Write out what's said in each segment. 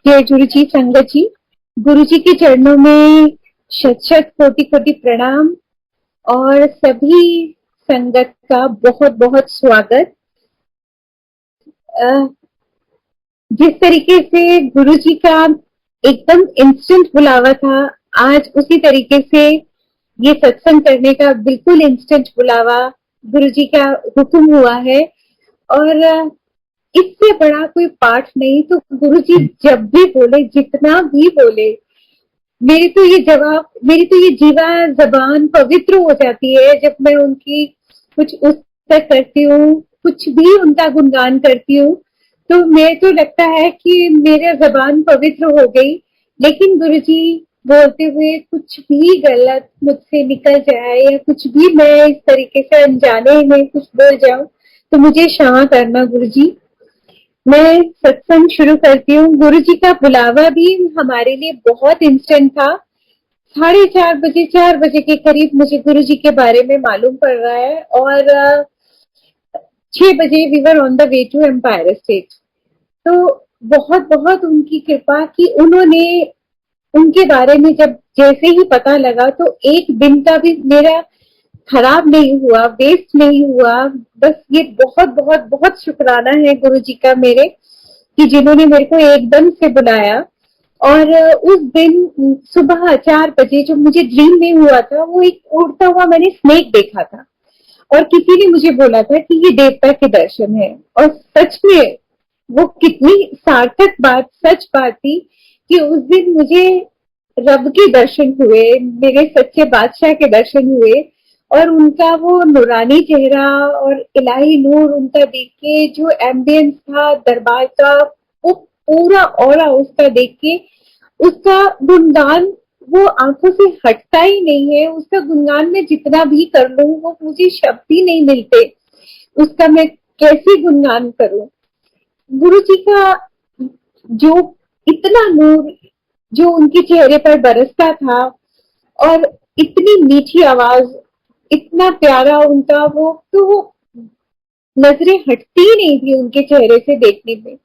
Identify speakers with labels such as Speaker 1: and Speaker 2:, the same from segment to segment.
Speaker 1: जय गुरु जी, संगत जी। गुरु जी के चरणों में शत शत कोटि कोटि प्रणाम और सभी संगत का बहुत बहुत स्वागत। जिस तरीके से गुरु जी का एकदम इंस्टेंट बुलावा था, आज उसी तरीके से ये सत्संग करने का बिल्कुल इंस्टेंट बुलावा गुरु जी का हुक्म हुआ है। और इससे बड़ा कोई पाठ नहीं। तो गुरु जी जब भी बोले, जितना भी बोले, मेरी तो ये जीवा जबान पवित्र हो जाती है जब मैं उनकी कुछ उस तक करती हूँ, कुछ भी उनका गुणगान करती हूँ, तो मेरे को लगता है कि मेरा जबान पवित्र हो गई। लेकिन गुरुजी बोलते हुए कुछ भी गलत मुझसे निकल जाए या कुछ भी मैं इस तरीके से अनजाने में कुछ बोल जाऊं, तो मुझे क्षमा करना गुरुजी। मैं सत्संग शुरू करती हूँ। गुरु जी का बुलावा भी हमारे लिए बहुत इंस्टेंट था। 4:30 बजे, 4 बजे के करीब मुझे गुरु जी के बारे में मालूम पड़ रहा है और 6 बजे we were on the way to Empire State. तो बहुत बहुत उनकी कृपा कि उन्होंने उनके बारे में जब जैसे ही पता लगा तो एक दिन का भी मेरा खराब नहीं हुआ, वेस्ट नहीं हुआ। बस ये बहुत बहुत बहुत शुक्राना है गुरु जी का मेरे, कि जिन्होंने मेरे को एकदम से बुलाया। और उस दिन सुबह 4 बजे जो मुझे ड्रीम में हुआ था, वो एक उड़ता हुआ मैंने स्नेक देखा था और किसी ने मुझे बोला था कि ये देवता के दर्शन है। और सच में वो कितनी सार्थक बात, सच बात थी कि उस दिन मुझे रब के दर्शन हुए, मेरे सच्चे बादशाह के दर्शन हुए। और उनका वो नूरानी चेहरा और इलाही नूर उनका देख के, जो एम्बियंस था दरबार का, वो पूरा ऑरा उसका देख के, उसका गुणगान वो आंखों से हटता ही नहीं है। उसका गुणगान मैं जितना भी कर लूं, वो मुझे शब्द ही नहीं मिलते उसका, मैं कैसे गुणगान करूं। गुरु जी का जो इतना नूर जो उनके चेहरे पर बरसता था, और इतनी मीठी आवाज, इतना प्यारा उनका वो, तो वो नजरें हटती ही नहीं थी उनके चेहरे से देखने में।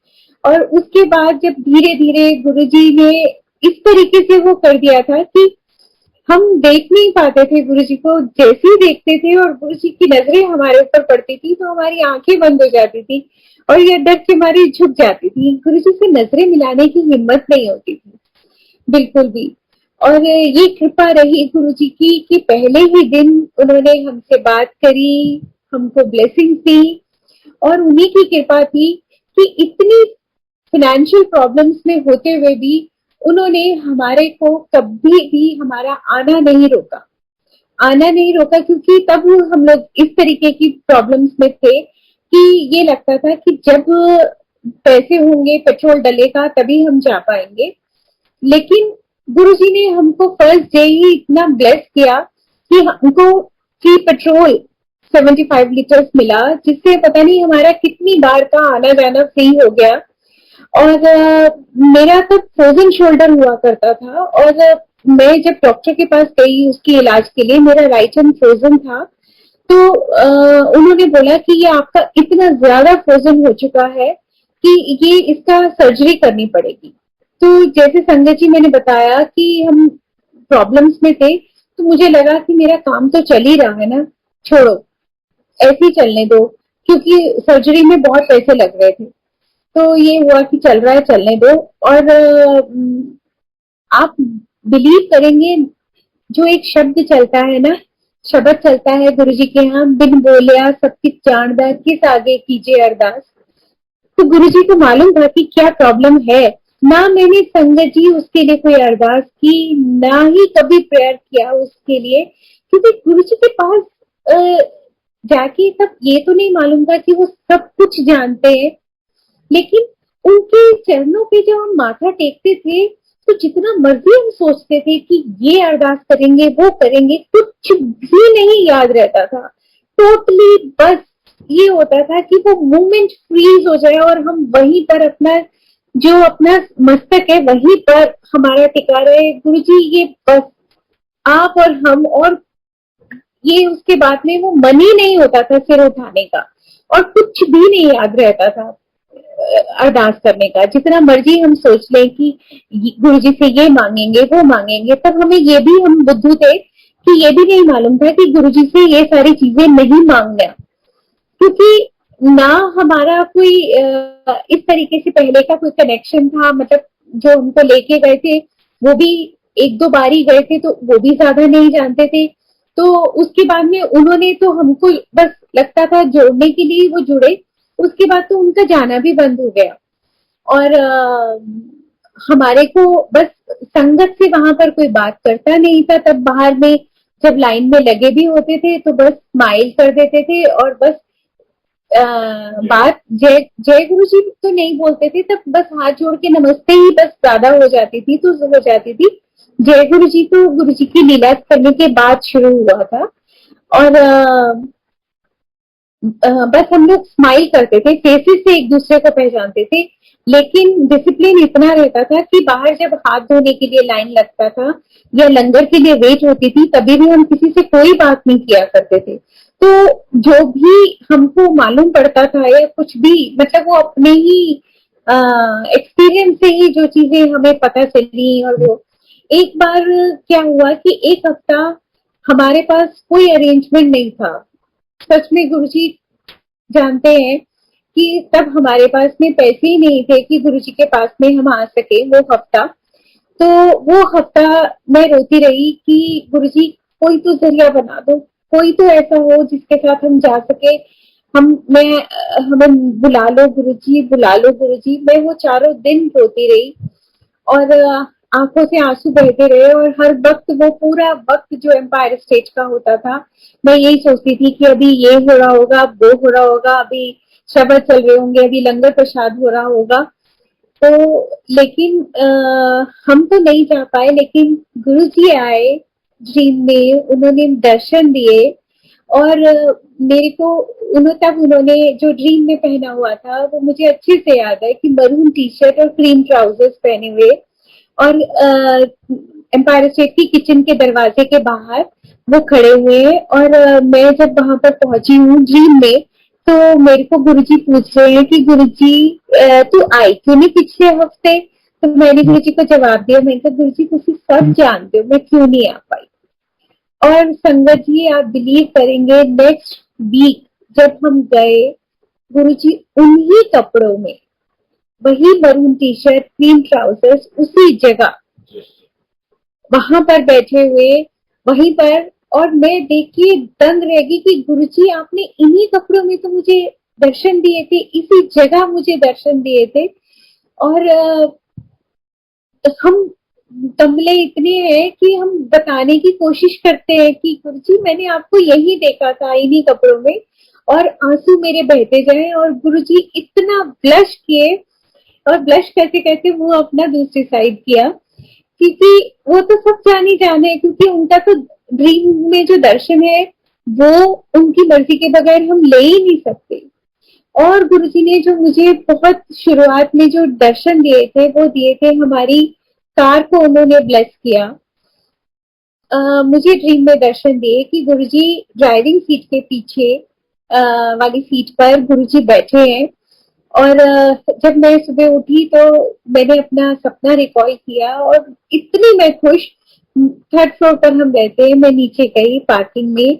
Speaker 1: और उसके बाद जब धीरे धीरे गुरुजी ने इस तरीके से वो कर दिया था कि हम देख नहीं पाते थे गुरुजी को, जैसे ही देखते थे और गुरुजी की नजरें हमारे ऊपर पड़ती थी तो हमारी आंखें बंद हो जाती थी और ये डर के मारे झुक जाती थी। गुरुजी से नजरें मिलाने की हिम्मत नहीं होती थी बिल्कुल भी। और ये कृपा रही गुरु जी की कि पहले ही दिन उन्होंने हमसे बात करी, हमको ब्लेसिंग दी। और उन्हीं की कृपा थी कि इतनी फाइनेंशियल प्रॉब्लम्स में होते हुए भी उन्होंने हमारे को कभी भी हमारा आना नहीं रोका, क्योंकि तब हम लोग इस तरीके की प्रॉब्लम्स में थे कि ये लगता था कि जब पैसे होंगे, पेट्रोल डलेगा, तभी हम जा पाएंगे। लेकिन गुरुजी ने हमको फर्स्ट डे ही इतना ब्लेस किया कि हमको फ्री पेट्रोल 75 लीटर्स मिला, जिससे पता नहीं हमारा कितनी बार का आना जाना फ्री हो गया। और मेरा तब फ्रोजन शोल्डर हुआ करता था और मैं जब डॉक्टर के पास गई उसकी इलाज के लिए, मेरा राइट हैंड फ्रोजन था। तो उन्होंने बोला कि ये आपका इतना ज्यादा फ्रोजन हो चुका है कि ये इसका सर्जरी करनी पड़ेगी। तो जैसे संजय जी मैंने बताया कि हम प्रॉब्लम्स में थे, तो मुझे लगा कि मेरा काम तो चल ही रहा है ना, छोड़ो ऐसे ही चलने दो, क्योंकि सर्जरी में बहुत पैसे लग रहे थे। तो ये हुआ कि चल रहा है, चलने दो। और आप बिलीव करेंगे, जो एक शब्द चलता है ना, शब्द चलता है गुरु जी के यहाँ, बिन बोलिया सब किछ जानदा, किस आगे कीजिए अरदास। तो गुरु जी को मालूम था कि क्या प्रॉब्लम है। ना मैंने संगत जी उसके लिए कोई अरदास की, ना ही कभी प्रेयर किया उसके लिए, क्योंकि गुरु जी के पास जाके तब ये तो नहीं मालूम था कि वो सब कुछ जानते हैं। लेकिन उनके चरणों पे जब हम माथा टेकते थे, तो जितना मर्जी हम सोचते थे कि ये अरदास करेंगे, वो करेंगे, कुछ भी नहीं याद रहता था टोटली। बस ये होता था कि वो मोमेंट फ्रीज हो जाए और हम वहीं पर अपना मस्तक है वहीं पर हमारा टिका रहे। गुरु जी ये बस आप और हम, और ये उसके बाद में वो मन ही नहीं होता था सिर उठाने का, और कुछ भी नहीं याद रहता था। अरदास करने का। जितना मर्जी हम सोच लें कि गुरु जी से ये मांगेंगे वो मांगेंगे, पर हमें ये भी, हम बुद्धू थे कि ये भी नहीं मालूम था कि गुरु जी से ये सारी चीजें नहीं मांगना, क्योंकि ना हमारा कोई इस तरीके से पहले का कोई कनेक्शन था। मतलब जो हमको लेके गए थे वो भी एक दो बार ही गए थे, तो वो भी ज्यादा नहीं जानते थे। तो उसके बाद में उन्होंने तो हमको बस लगता था जोड़ने के लिए वो जुड़े, उसके बाद तो उनका जाना भी बंद हो गया। और हमारे को बस संगत से वहां पर कोई बात करता नहीं था। तब बाहर में जब लाइन में लगे भी होते थे तो बस स्माइल कर देते थे, और बस बात जय जय गुरु जी तो नहीं बोलते थे, तब बस हाथ जोड़ के नमस्ते ही बस ज्यादा हो जाती थी, तो हो जाती थी। जय गुरु जी तो गुरु जी की लीला करने के बाद शुरू हुआ था। और बस हम लोग स्माइल करते थे, फेसेस से एक दूसरे को पहचानते थे। लेकिन डिसिप्लिन इतना रहता था कि बाहर जब हाथ धोने के लिए लाइन लगता था या लंगर के लिए वेट होती थी, तभी भी हम किसी से कोई बात नहीं किया करते थे। तो जो भी हमको मालूम पड़ता था या कुछ भी, मतलब वो अपने ही एक्सपीरियंस से ही जो चीजें हमें पता चली। और वो एक बार क्या हुआ कि एक हफ्ता हमारे पास कोई अरेंजमेंट नहीं था। सच में गुरुजी जानते हैं कि तब हमारे पास में पैसे ही नहीं थे कि गुरुजी के पास में हम आ सके वो हफ्ता। तो वो हफ्ता मैं रोती रही कि गुरुजी कोई तो जरिया बना दो, कोई तो ऐसा हो जिसके साथ हम जा सके। हमें बुला लो गुरुजी, बुला लो गुरुजी। मैं वो चारों दिन रोती रही, और आंखों से आंसू बहते रहे। और हर वक्त वो पूरा वक्त जो एम्पायर स्टेज का होता था, मैं यही सोचती थी कि अभी ये हो रहा होगा, अब वो हो रहा होगा, अभी शब्द चल रहे होंगे, अभी लंगर प्रसाद हो रहा होगा। तो लेकिन हम तो नहीं जा पाए, लेकिन गुरु जी आए ड्रीम में, उन्होंने दर्शन दिए। और मेरे को उन्होंने जो ड्रीम में पहना हुआ था वो मुझे अच्छे से याद है कि मरून टी शर्ट और क्रीम ट्राउजर्स पहने हुए, और एम्पायर स्टेट की किचन के दरवाजे के बाहर वो खड़े हुए हैं। और मैं जब वहां पर पहुंची हूँ ड्रीम में, तो मेरे को गुरुजी पूछ रहे हैं कि गुरुजी तू आई क्यों नहीं पिछले हफ्ते। तो मैंने गुरुजी को जवाब दिया, मैंने कहा गुरुजी तुम सब जानते हो मैं क्यों नहीं आ पाई। और संगत जी आप बिलीव करेंगे, नेक्स्ट वीक जब हम गए, गुरुजी उन्हीं कपड़ों में, वही maroon T shirt cream trousers, उसी जगह वहां पर बैठे हुए, वहीं पर। और मैं देख के दंग रह गई कि गुरुजी आपने इन्हीं कपड़ों में तो मुझे दर्शन दिए थे, इसी जगह मुझे दर्शन दिए थे। और हम तमले इतने हैं कि हम बताने की कोशिश करते हैं कि गुरुजी मैंने आपको यही देखा था इन्हीं कपड़ों में, और आंसू मेरे बहते जाए। और गुरुजी इतना ब्लश किए, और ब्लश करते करते वो अपना दूसरी साइड किया, क्योंकि वो तो सब जानी जाने, क्योंकि उनका तो ड्रीम में जो दर्शन है वो उनकी मर्जी के बगैर हम ले ही नहीं सकते। और गुरुजी ने जो मुझे बहुत शुरुआत में जो दर्शन दिए थे वो दिए थे, हमारी कार को उन्होंने ब्लेस किया। मुझे ड्रीम में दर्शन दिए कि गुरुजी ड्राइविंग सीट के पीछे वाली सीट पर गुरुजी बैठे हैं। और जब मैं सुबह उठी तो मैंने अपना सपना रिकॉल किया, और इतनी मैं खुश। थर्ड फ्लोर पर हम रहते हैं, मैं नीचे गई पार्किंग में,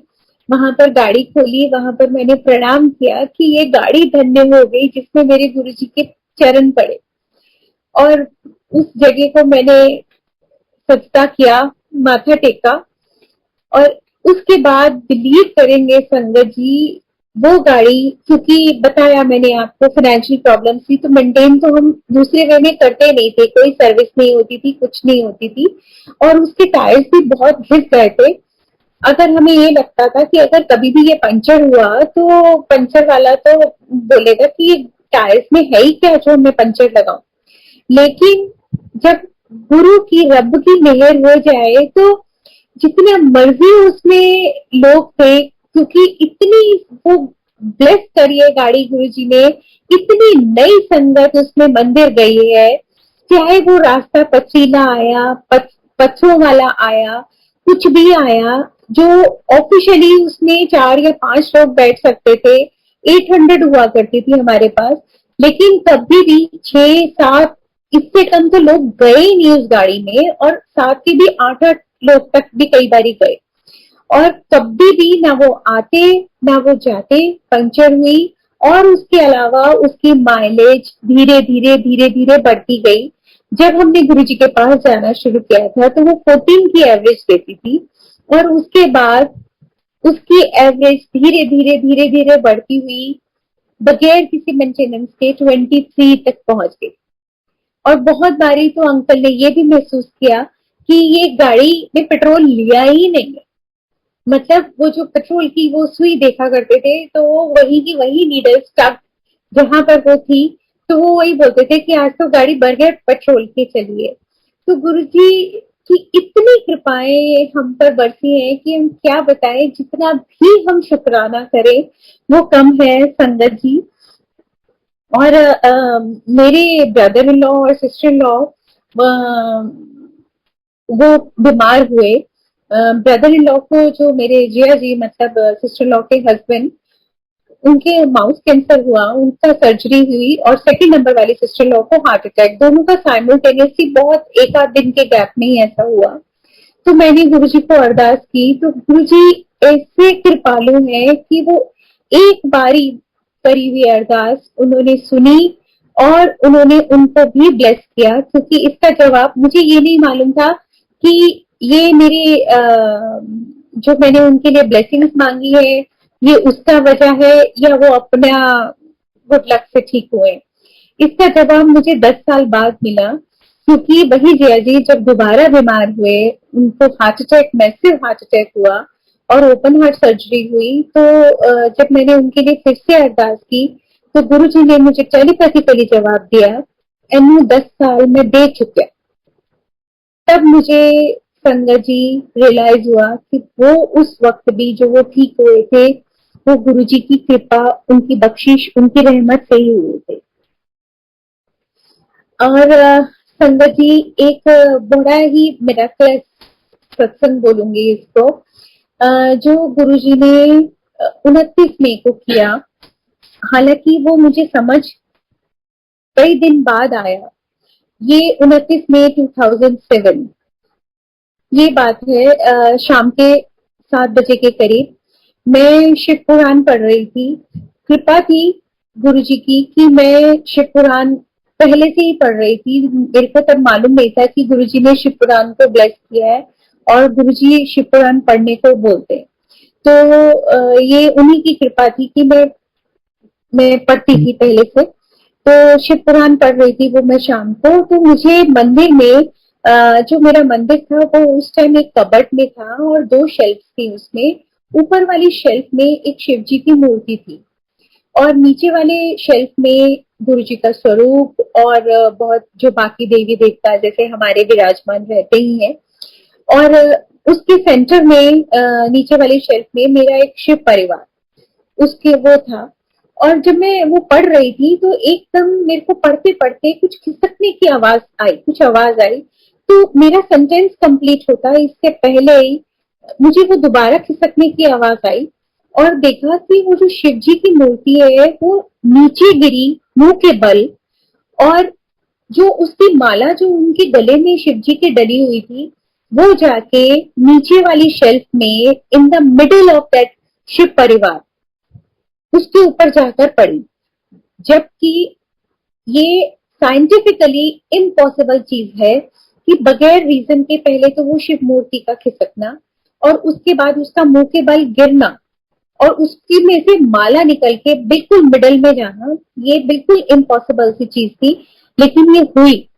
Speaker 1: वहां पर गाड़ी खोली, वहां पर मैंने प्रणाम किया कि ये गाड़ी धन्य हो गई जिसमें मेरे गुरुजी के चरण पड़े। और उस जगह को मैंने सजदा किया, माथा टेका। और उसके बाद बिलीव करेंगे संगत जी, वो गाड़ी, क्योंकि बताया मैंने आपको फाइनेंशियल प्रॉब्लम थी, तो मेंटेन तो हम दूसरे वे में करते नहीं थे, कोई सर्विस नहीं होती थी, कुछ नहीं होती थी। और उसके टायर्स भी बहुत घिस गए थे। अगर हमें ये लगता था कि अगर कभी भी ये पंचर हुआ तो पंचर वाला तो बोलेगा कि ये टायर्स में है ही क्या जो मैं पंचर लगाऊं। लेकिन जब गुरु की रब की मेहर हो जाए तो जितना मर्जी उसमें लोग थे, क्योंकि इतनी वो ब्लेस करिए गाड़ी गुरुजी ने, इतनी नई संगत उसमें मंदिर गई है। चाहे वो रास्ता पथरीला आया, पत्थरों वाला आया, कुछ भी आया, जो ऑफिशियली उसमें 4 या 5 लोग बैठ सकते थे, 800 हुआ करती थी हमारे पास, लेकिन कभी भी 6-7 इससे कम तो लोग गए ही नहीं उस गाड़ी में, और साथ के भी 8-8 लोग तक भी कई बारी गए, और कभी भी ना वो आते ना वो जाते, पंचर हुई। और उसके अलावा उसकी माइलेज धीरे धीरे धीरे धीरे बढ़ती गई। जब हमने गुरुजी के पास जाना शुरू किया था तो वो 14 की एवरेज देती थी, और उसके बाद उसकी एवरेज धीरे धीरे धीरे धीरे बढ़ती हुई बगैर किसी मेंटेनेंस के 23 तक पहुंच गई। और बहुत बारी तो अंकल ने ये भी महसूस किया कि ये गाड़ी में पेट्रोल लिया ही नहीं है। मतलब वो जो पेट्रोल की वो सुई देखा करते थे, तो वो वही की वही नीडल स्टक जहां पर वो थी, तो वो वही बोलते थे कि आज तो गाड़ी बगैर पेट्रोल के चली है। तो गुरुजी की इतनी कृपाएं हम पर बरसी हैं कि हम क्या बताएं, जितना भी हम शुक्राना करें वो कम है संगत जी। और मेरे ब्रदर इन लॉ और सिस्टर इन लॉ वो बीमार हुए। ब्रदर इन लॉ को, जो मेरे जिया जी मतलब सिस्टर लॉ के हस्बैंड, उनके माउथ कैंसर हुआ, उनका सर्जरी हुई, और सेकंड नंबर वाली सिस्टर लॉ को हार्ट अटैक, दोनों का साइमल्टेनियसली बहुत एक आध दिन के गैप में ही ऐसा हुआ। तो मैंने गुरुजी को अरदास की, तो गुरुजी ऐसे कृपालु हैं कि वो एक बारी करी हुई अरदास उन्होंने सुनी, और उन्होंने उनको भी ब्लेस किया। क्योंकि इसका जवाब मुझे ये नहीं मालूम था कि ये मेरे जो मैंने उनके लिए ब्लेसिंग्स मांगी है ये उसका वजह है, या वो अपना गुड लक से ठीक हुए। इसका जवाब मुझे 10 साल बाद मिला। क्योंकि वही जया जी जब दोबारा बीमार हुए, उनको heart attack, massive heart attack हुआ, और ओपन हार्ट सर्जरी हुई, तो जब मैंने उनके लिए फिर से अरदास की, तो गुरु जी ने मुझे टेलीपैथिकली जवाब दिया, एनु 10 साल में दे चुके। तब मुझे संगत जी रियलाइज हुआ कि वो उस वक्त भी जो वो ठीक हुए थे, वो गुरु जी की कृपा, उनकी बख्शिश, उनकी रहमत से ही हुए थे। और संगत जी एक बड़ा ही मिराकलस सत्संग बोलूंगी इसको, जो गुरुजी ने 29 मई को किया। हालांकि वो मुझे समझ कई दिन बाद आया। ये 29 मई 2007 ये बात है। शाम के 7 बजे के करीब मैं शिव पुराण पढ़ रही थी। कृपा थी गुरुजी की कि मैं शिव पुराण पहले से ही पढ़ रही थी। मेरे को तब मालूम नहीं था कि गुरुजी ने शिव पुराण को ब्लेस किया है, और गुरुजी शिव पुराण पढ़ने को बोलते हैं। तो ये उन्हीं की कृपा थी कि मैं पढ़ती थी पहले से। तो शिव पुराण पढ़ रही थी वो मैं शाम को। तो मुझे मंदिर में जो मेरा मंदिर था वो उस टाइम एक कबर्ड में था, और 2 शेल्फ थी उसमें। ऊपर वाली शेल्फ में एक शिव जी की मूर्ति थी, और नीचे वाले शेल्फ में गुरु जी का स्वरूप, और बहुत जो बाकी देवी देवता जैसे हमारे विराजमान रहते ही हैं। और उसके सेंटर में नीचे वाले शेल्फ में मेरा एक शिव परिवार उसके वो था। और जब मैं वो पढ़ रही थी तो एकदम मेरे को पढ़ते पढ़ते कुछ खिसकने की आवाज आई, कुछ आवाज आई। तो मेरा सेंटेंस कंप्लीट होता इससे पहले ही मुझे वो दोबारा खिसकने की आवाज आई, और देखा कि वो जो शिव जी की मूर्ति है वो नीचे गिरी मुंह के बल। और जो उसकी माला जो उनके गले में शिव जी की डली हुई थी, वो जाके नीचे वाली शेल्फ में in the middle of that Shiv Parivar उसके ऊपर जाकर पड़ी। जबकि ये साइंटिफिकली इम्पॉसिबल चीज है कि बगैर रीजन के पहले तो वो शिव मूर्ति का खिसकना, और उसके बाद उसका मुंह के बल गिरना, और उसकी में से माला निकल के बिल्कुल मिडल में जाना, ये बिल्कुल इम्पॉसिबल सी चीज थी, लेकिन ये हुई।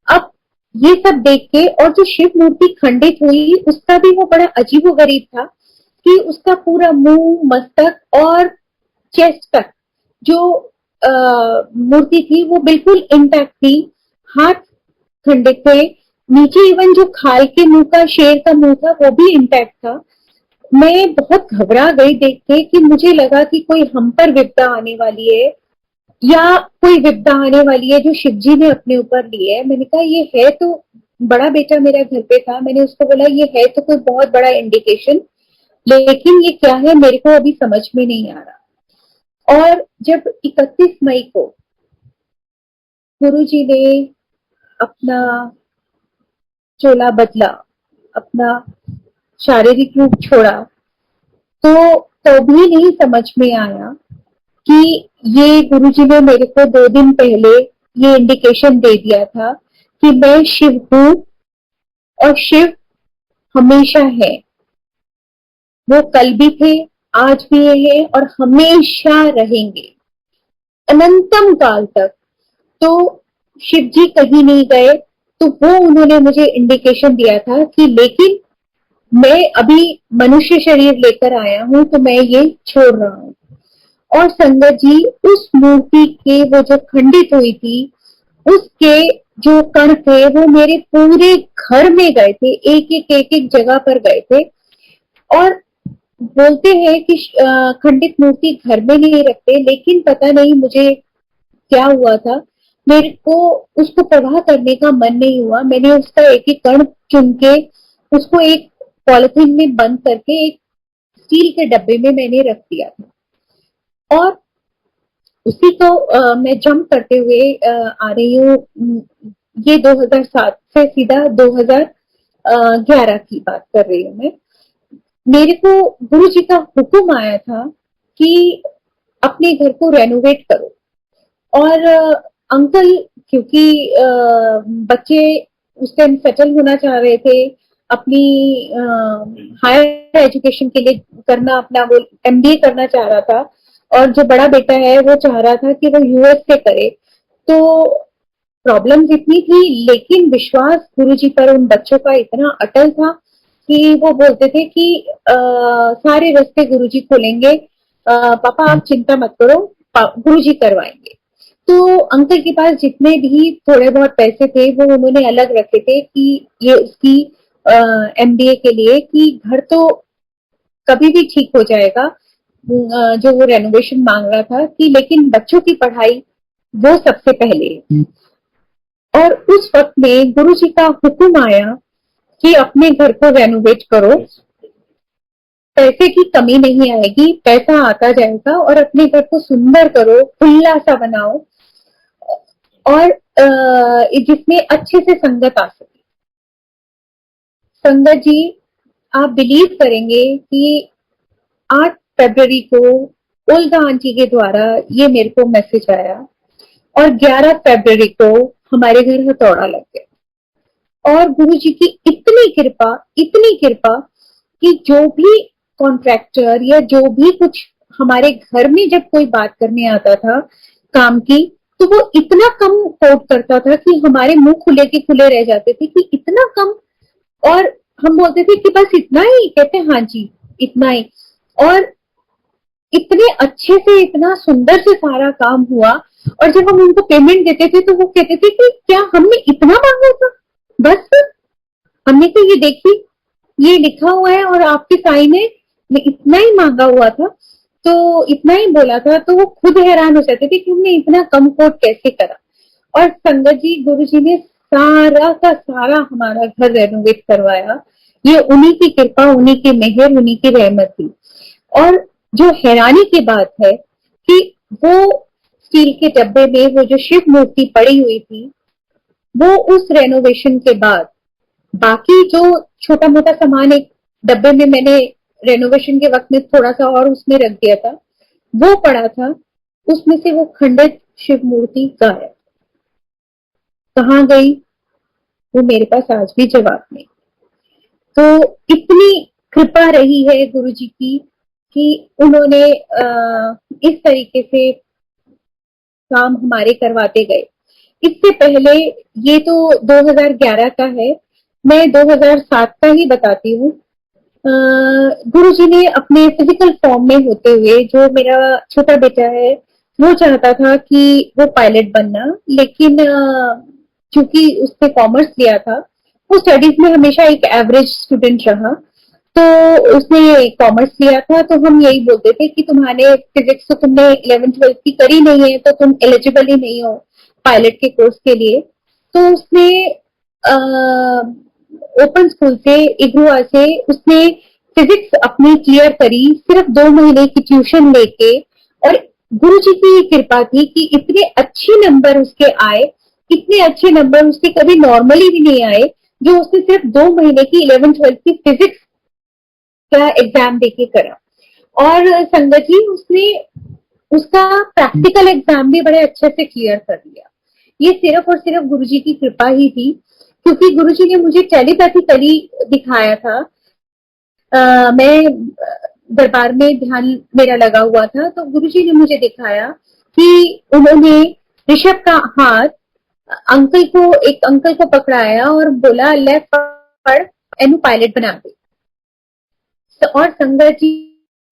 Speaker 1: अब ये सब देख के, और जो शिव मूर्ति खंडित हुई उसका भी वो बड़ा अजीबो गरीब था कि उसका पूरा मुंह, मस्तक और चेस्ट तक जो मूर्ति थी वो बिल्कुल इंटैक्ट थी। हाथ खंडित थे, नीचे इवन जो खाल के मुंह का, शेर का मुंह था वो भी इंटैक्ट था। मैं बहुत घबरा गई देख के कि मुझे लगा कि कोई हम पर विपदा आने वाली है, या कोई विपदा आने वाली है जो शिव जी ने अपने ऊपर ली है। मैंने कहा ये है तो, बड़ा बेटा मेरा घर पे था, मैंने उसको बोला ये है तो कोई बहुत बड़ा इंडिकेशन, लेकिन ये क्या है मेरे को अभी समझ में नहीं आ रहा। और जब 31 मई को गुरुजी ने अपना चोला बदला, अपना शारीरिक रूप छोड़ा, तो भी नहीं समझ में आया कि ये गुरुजी ने मेरे को 2 दिन पहले ये इंडिकेशन दे दिया था कि मैं शिव हूँ और शिव हमेशा है। वो कल भी थे, आज भी है और हमेशा रहेंगे अनंतम काल तक। तो शिव जी कहीं नहीं गए। तो वो उन्होंने मुझे इंडिकेशन दिया था कि लेकिन मैं अभी मनुष्य शरीर लेकर आया हूं तो मैं ये छोड़ रहा हूं। और संगत जी, उस मूर्ति के वो जो खंडित हुई थी, उसके जो कण थे वो मेरे पूरे घर में गए थे, एक एक जगह पर गए थे। और बोलते हैं कि खंडित मूर्ति घर में नहीं रखते, लेकिन पता नहीं मुझे क्या हुआ था, मेरे को उसको प्रवाह करने का मन नहीं हुआ। मैंने उसका एक एक कण चुन के उसको एक पॉलिथीन में बंद करके एक स्टील के डब्बे में मैंने रख दिया था। और उसी को मैं जंप करते हुए आ रही हूँ। ये 2007 से सीधा 2011 की बात कर रही हूँ मैं। मेरे को गुरु जी का हुक्म आया था कि अपने घर को रेनोवेट करो। और अंकल, क्योंकि बच्चे उस टाइम सेटल होना चाह रहे थे, अपनी हायर एजुकेशन के लिए करना, अपना वो एमबीए करना चाह रहा था। और जो बड़ा बेटा है वो चाह रहा था कि वो यूएस से करे। तो प्रॉब्लम्स इतनी थी, लेकिन विश्वास गुरुजी पर उन बच्चों का इतना अटल था कि वो बोलते थे कि सारे रास्ते गुरुजी खोलेंगे, पापा आप चिंता मत करो, गुरुजी करवाएंगे। तो अंकल के पास जितने भी थोड़े बहुत पैसे थे वो उन्होंने अलग रखे थे कि ये उसकी एमबीए के लिए, कि घर तो कभी भी ठीक हो जाएगा, जो वो रेनोवेशन मांग रहा था, कि लेकिन बच्चों की पढ़ाई वो सबसे पहले। और उस वक्त में गुरु जी का हुक्म आया कि अपने घर को रेनोवेट करो, पैसे की कमी नहीं आएगी, पैसा आता जाएगा, और अपने घर को सुंदर करो, खुला सा बनाओ, और जिसमें अच्छे से संगत आ सके। संगत जी, आप बिलीव करेंगे कि 8 फरवरी को ओल्गा आंटी के द्वारा ये मेरे को मैसेज आया, और 11 फरवरी को हमारे घर हथौड़ा लग गया। और गुरु जी की इतनी कृपा कि जो भी कॉन्ट्रैक्टर या जो भी कुछ हमारे घर में जब कोई बात करने आता था काम की, तो वो इतना कम कोट करता था कि हमारे मुंह खुले के खुले रह जाते थे कि इतना कम। और हम बोलते थे कि बस इतना ही, कहते हाँ जी इतना ही। और इतने अच्छे से, इतना सुंदर से सारा काम हुआ। और जब हम उनको पेमेंट देते थे तो वो कहते थे कि क्या हमने इतना मांगा था, बस हमने तो ये देखी, ये लिखा हुआ है और आपके साइन है, इतना ही मांगा हुआ था, तो इतना ही बोला था। तो वो खुद हैरान हो जाते थे कि हमने इतना कम कोट कैसे करा। और संगत जी, गुरु जी ने सारा का सारा हमारा घर रेनोवेट करवाया। ये उन्हीं की कृपा, उन्हीं की मेहर, उन्हीं की रहमत थी। और जो हैरानी की बात है कि वो स्टील के डब्बे में वो जो शिव मूर्ति पड़ी हुई थी, वो उस रेनोवेशन के बाद बाकी जो छोटा मोटा सामान एक डब्बे में मैंने रेनोवेशन के वक्त में थोड़ा सा और उसमें रख दिया था, वो पड़ा था। उसमें से वो खंडित शिव मूर्ति गायब। कहाँ गई, वो मेरे पास आज भी जवाब नहीं। तो इतनी कृपा रही है गुरु जी की कि उन्होंने इस तरीके से काम हमारे करवाते गए। इससे पहले, ये तो 2011 का है, मैं 2007 का ही बताती हूँ। गुरु जी ने अपने फिजिकल फॉर्म में होते हुए, जो मेरा छोटा बेटा है वो चाहता था कि वो पायलट बनना, लेकिन चूंकि उसने कॉमर्स लिया था, वो स्टडीज में हमेशा एक एवरेज स्टूडेंट रहा, तो उसने कॉमर्स लिया था। तो हम यही बोलते थे कि तुम्हारे फिजिक्स तो तुमने 11th-12th की करी नहीं है, तो तुम एलिजिबल ही नहीं हो पायलट के कोर्स के लिए। तो उसने ओपन स्कूल से, इग्रुआ से उसने फिजिक्स अपनी क्लियर करी, सिर्फ 2 महीने की ट्यूशन लेके। और गुरु जी की कृपा थी कि इतने अच्छे नंबर उसके आए इतने अच्छे नंबर उसके कभी नॉर्मली भी नहीं आए, जो उसने सिर्फ 2 महीने की 11th-12th की फिजिक्स का एग्जाम देके करा। और संगत जी उसने उसका प्रैक्टिकल एग्जाम भी बड़े अच्छे से क्लियर कर लिया। ये सिर्फ और सिर्फ गुरुजी की कृपा ही थी, क्योंकि गुरुजी ने मुझे टेलीपैथिकली दिखाया था। मैं दरबार में ध्यान मेरा लगा हुआ था, तो गुरुजी ने मुझे दिखाया कि उन्होंने ऋषभ का हाथ एक अंकल को पकड़ाया और बोला लेफ्ट पढ़, एनु पायलट बना दे। और संगत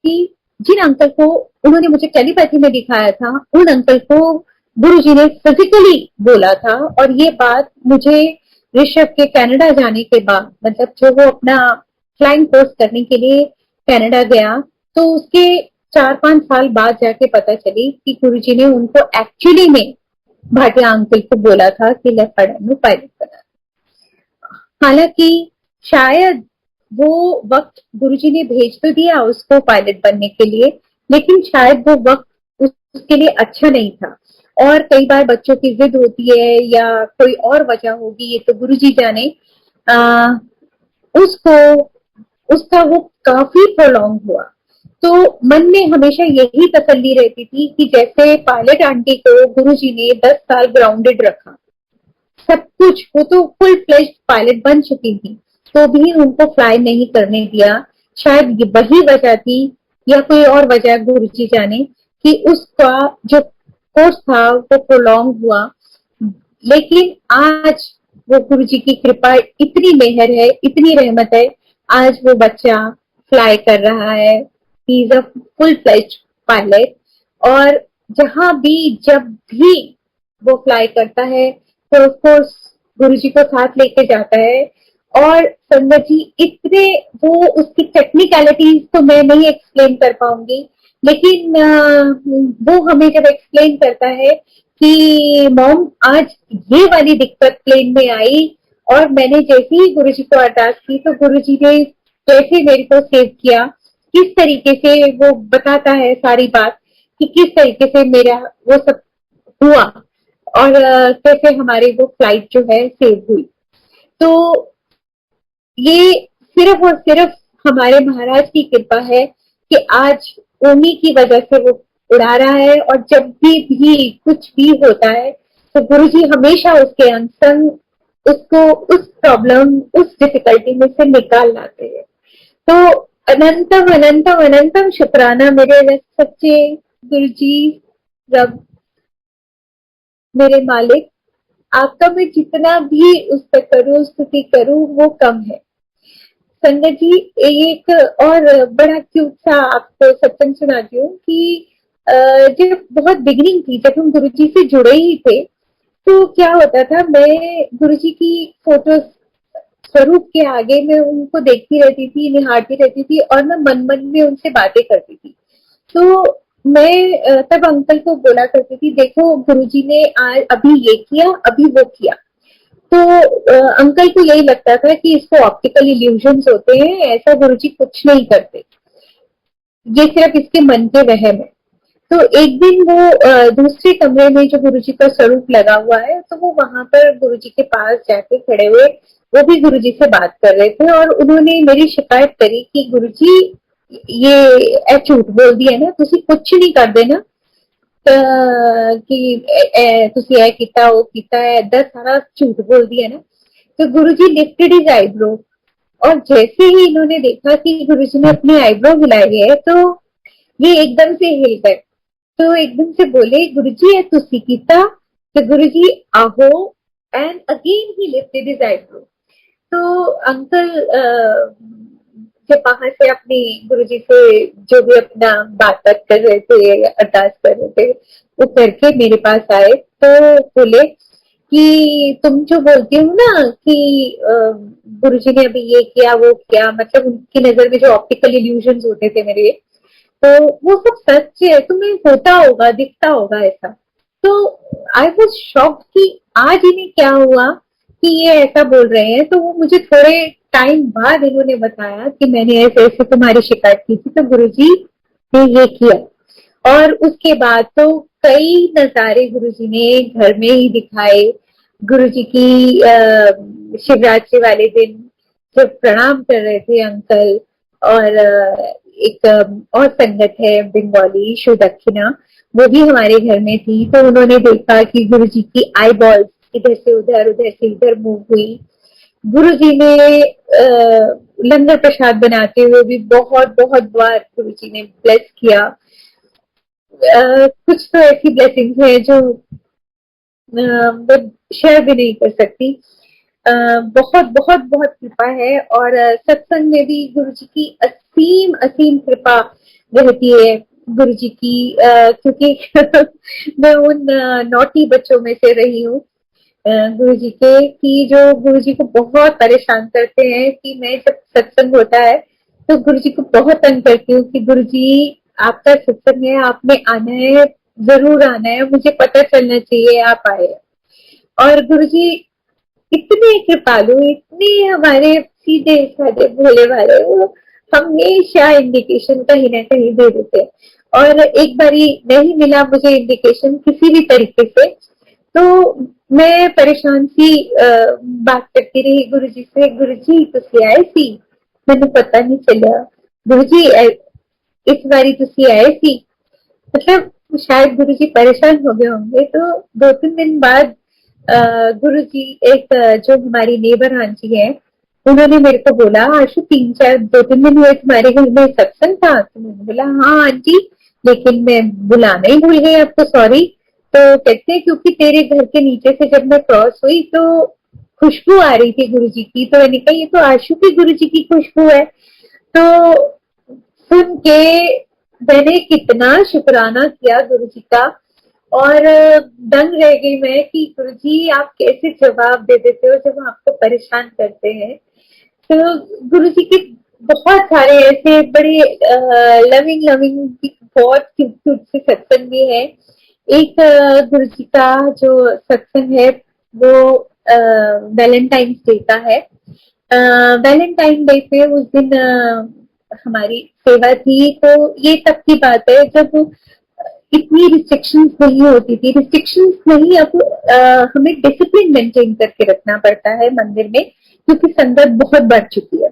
Speaker 1: जी जिन अंकल को उन्होंने मुझे टेलीपैथी में दिखाया था, उन अंकल को गुरुजी ने फिजिकली बोला था। और ये बात मुझे ऋषभ के कनाडा जाने के बाद, मतलब जो वो अपना फ्लाइंग कोर्स करने के लिए कनाडा गया, तो उसके 4-5 साल बाद जाके पता चली कि गुरुजी ने उनको एक्चुअली में भाटिया अंकल को बोला था कि लेफ्ट पायलट बना। हालांकि शायद वो वक्त गुरुजी ने भेज तो दिया उसको पायलट बनने के लिए, लेकिन शायद वो वक्त उसके लिए अच्छा नहीं था। और कई बार बच्चों की जिद होती है या कोई और वजह होगी, ये तो गुरुजी जाने। उसको उसका वो काफी प्रोलॉन्ग हुआ। तो मन में हमेशा यही तसल्ली रहती थी कि जैसे पायलट आंटी को गुरुजी ने 10 साल ग्राउंडेड रखा, सब कुछ, वो तो फुल फ्लेज्ड पायलट बन चुकी थी, तो भी उनको फ्लाई नहीं करने दिया। शायद वही वजह थी या कोई और वजह, गुरुजी जाने, कि उसका जो कोर्स था वो प्रोलॉन्ग हुआ। लेकिन आज वो गुरुजी की कृपा, इतनी मेहर है, इतनी रहमत है, आज वो बच्चा फ्लाई कर रहा है। He is a full fledged pilot. और जहां भी जब भी वो फ्लाई करता है तो ऑफ कोर्स गुरुजी को साथ लेके जाता है। और संगत जी इतने, वो उसकी टेक्निकलिटीज तो मैं नहीं एक्सप्लेन कर पाऊंगी, लेकिन वो हमें जब एक्सप्लेन करता है कि मॉम आज ये वाली दिक्कत प्लेन में आई, और मैंने जैसे ही गुरुजी को अरदास की तो गुरुजी ने जैसे मेरे को सेव किया, किस तरीके से वो बताता है सारी बात कि किस तरीके से मेरा वो सब हुआ और कैसे हमारे वो फ्लाइट जो है सेव हुई। तो ये सिर्फ और सिर्फ हमारे महाराज की कृपा है कि आज उन्हीं की वजह से वो उड़ा रहा है। और जब भी कुछ भी होता है तो गुरुजी हमेशा उसके अंग संग उसको उस प्रॉब्लम, उस डिफिकल्टी में से निकाल लाते हैं। तो अनंतम अनंतम अनंतम शुक्राना मेरे सच्चे गुरुजी, रब, मेरे मालिक। आपका मैं जितना भी उस पर करूं, स्तुति करूं, वो कम है। संगत जी एक और बड़ा क्यूट सा आपको सत्संग सुनाती हूँ कि जब बहुत बिगिनिंग थी, जब हम गुरुजी से जुड़े ही थे, तो क्या होता था, मैं गुरुजी की फोटोज स्वरूप के आगे मैं उनको देखती रहती थी, निहारती रहती थी, और मैं मन मन में उनसे बातें करती थी। तो मैं तब अंकल को बोला करती थी, देखो गुरुजी ने आज अभी ये किया, अभी वो किया। तो अंकल को यही लगता था कि इसको ऑप्टिकल इल्यूजन्स होते हैं, ऐसा गुरुजी कुछ नहीं करते, ये सिर्फ इसके मन के वहम है। तो एक दिन वो दूसरे कमरे में जो गुरुजी का स्वरूप लगा हुआ है, तो वो वहां पर गुरुजी के पास जाके खड़े हुए, वो भी गुरुजी से बात कर रहे थे, और उन्होंने मेरी शिकायत करी कि गुरुजी ये झूठ बोल दिया ना, तुसी कुछ नहीं कर देना कि तुसी ए कीता वो कीता है, इधर सारा झूठ बोल दिया ना। तो गुरुजी लिफ्टेड हिज आईब्रो, और जैसे ही इन्होंने देखा कि गुरुजी ने अपने आईब्रो हिलाए है, तो ये एकदम से हिल गए। तो एकदम से बोले, गुरुजी है तुसी कीता? तो गुरुजी आहो, and again he lifted his eyebrow. तो अंकल जब बाहर से अपनी गुरुजी से जो भी अपना बात कर रहे थे, अरदास कर रहे थे, वो करके मेरे पास आए, तो बोले कि तुम जो बोलती हो ना कि गुरुजी ने अभी ये किया वो किया, मतलब उनकी नजर में जो ऑप्टिकल इल्यूजन्स होते थे मेरे, तो वो सब सच है, तुम्हें होता होगा, दिखता होगा ऐसा। तो आई वॉज शॉक्ड कि आज इन्हें क्या हुआ कि ये ऐसा बोल रहे हैं। तो वो मुझे थोड़े टाइम बाद इन्होंने बताया कि मैंने ऐसे ऐसे तुम्हारी शिकायत की थी, तो गुरुजी ने ये किया। और उसके बाद तो कई नजारे गुरुजी ने घर में ही दिखाए। गुरु जी की शिवरात्रि वाले दिन जब प्रणाम कर रहे थे अंकल, और एक और संगत है बंगाली शिव दक्षिणा, वो भी हमारे घर में थी, तो उन्होंने देखा कि गुरु जी की आई बॉल्स इधर से उधर, उधर से इधर मूव हुई। गुरु जी ने लंगर प्रसाद बनाते हुए भी बहुत बहुत बार गुरु जी ने ब्लेस किया। कुछ तो ऐसी ब्लेसिंग्स है जो मैं शेयर भी नहीं कर सकती। बहुत बहुत बहुत कृपा है, और सत्संग में भी गुरु जी की असीम असीम कृपा रहती है गुरु जी की, क्योंकि मैं उन नौटी बच्चों में से रही हूँ गुरु जी के, कि जो गुरु जी को बहुत परेशान करते हैं, कि मैं जब सत्संग होता है तो गुरु जी को बहुत तंग करती हूँ कि गुरु जी आपका सत्संग है, आपने आना है, जरूर आना है, मुझे पता चलना चाहिए आप आए। और गुरुजी इतने कृपालु, इतने हमारे सीधे साधे भोले वाले, वो हमेशा इंडिकेशन कहीं ना कहीं दे देते हैं। और एक बारी नहीं मिला मुझे इंडिकेशन किसी भी तरीके से, तो मैं परेशान सी बात करती रही गुरुजी से, गुरुजी तुसी आए सी, मैंने पता नहीं चला, गुरुजी इस बारी तुसी आए सी, मतलब शायद गुरुजी परेशान हो गए होंगे। तो 2-3 दिन बाद गुरुजी एक जो हमारी नेबर आंटी है, उन्होंने मेरे को बोला, आशु 2-3 दिन हुए तुम्हारे घर में सत्संग था? तो मैंने बोला हाँ आंटी, लेकिन मैं बुलाना ही भूल गई आपको, सॉरी। तो कहते हैं क्योंकि तेरे घर के नीचे से जब मैं क्रॉस हुई तो खुशबू आ रही थी गुरुजी की, तो मैंने कहा ये तो आशु की गुरुजी की खुशबू है। तो सुन के मैंने कितना शुक्राना किया गुरु जी का, और दंग रह गई मैं कि गुरु जी आप कैसे जवाब दे देते हो जब आपको परेशान करते हैं। तो गुरु जी के बहुत सारे ऐसे बड़े लविंग लविंग बहुत क्यूट क्यूट से सत्संग भी है। एक गुरु जी का जो सत्संग है वो वैलेंटाइंस डे का है। वैलेंटाइन डे पे उस दिन हमारी सेवा थी, तो ये तब की बात है जब इतनी रिस्ट्रिक्शंस नहीं होती थी। रिस्ट्रिक्शंस नहीं, अब हमें डिसिप्लिन मेंटेन करके रखना पड़ता है मंदिर में, क्योंकि संगत बहुत बढ़ चुकी है।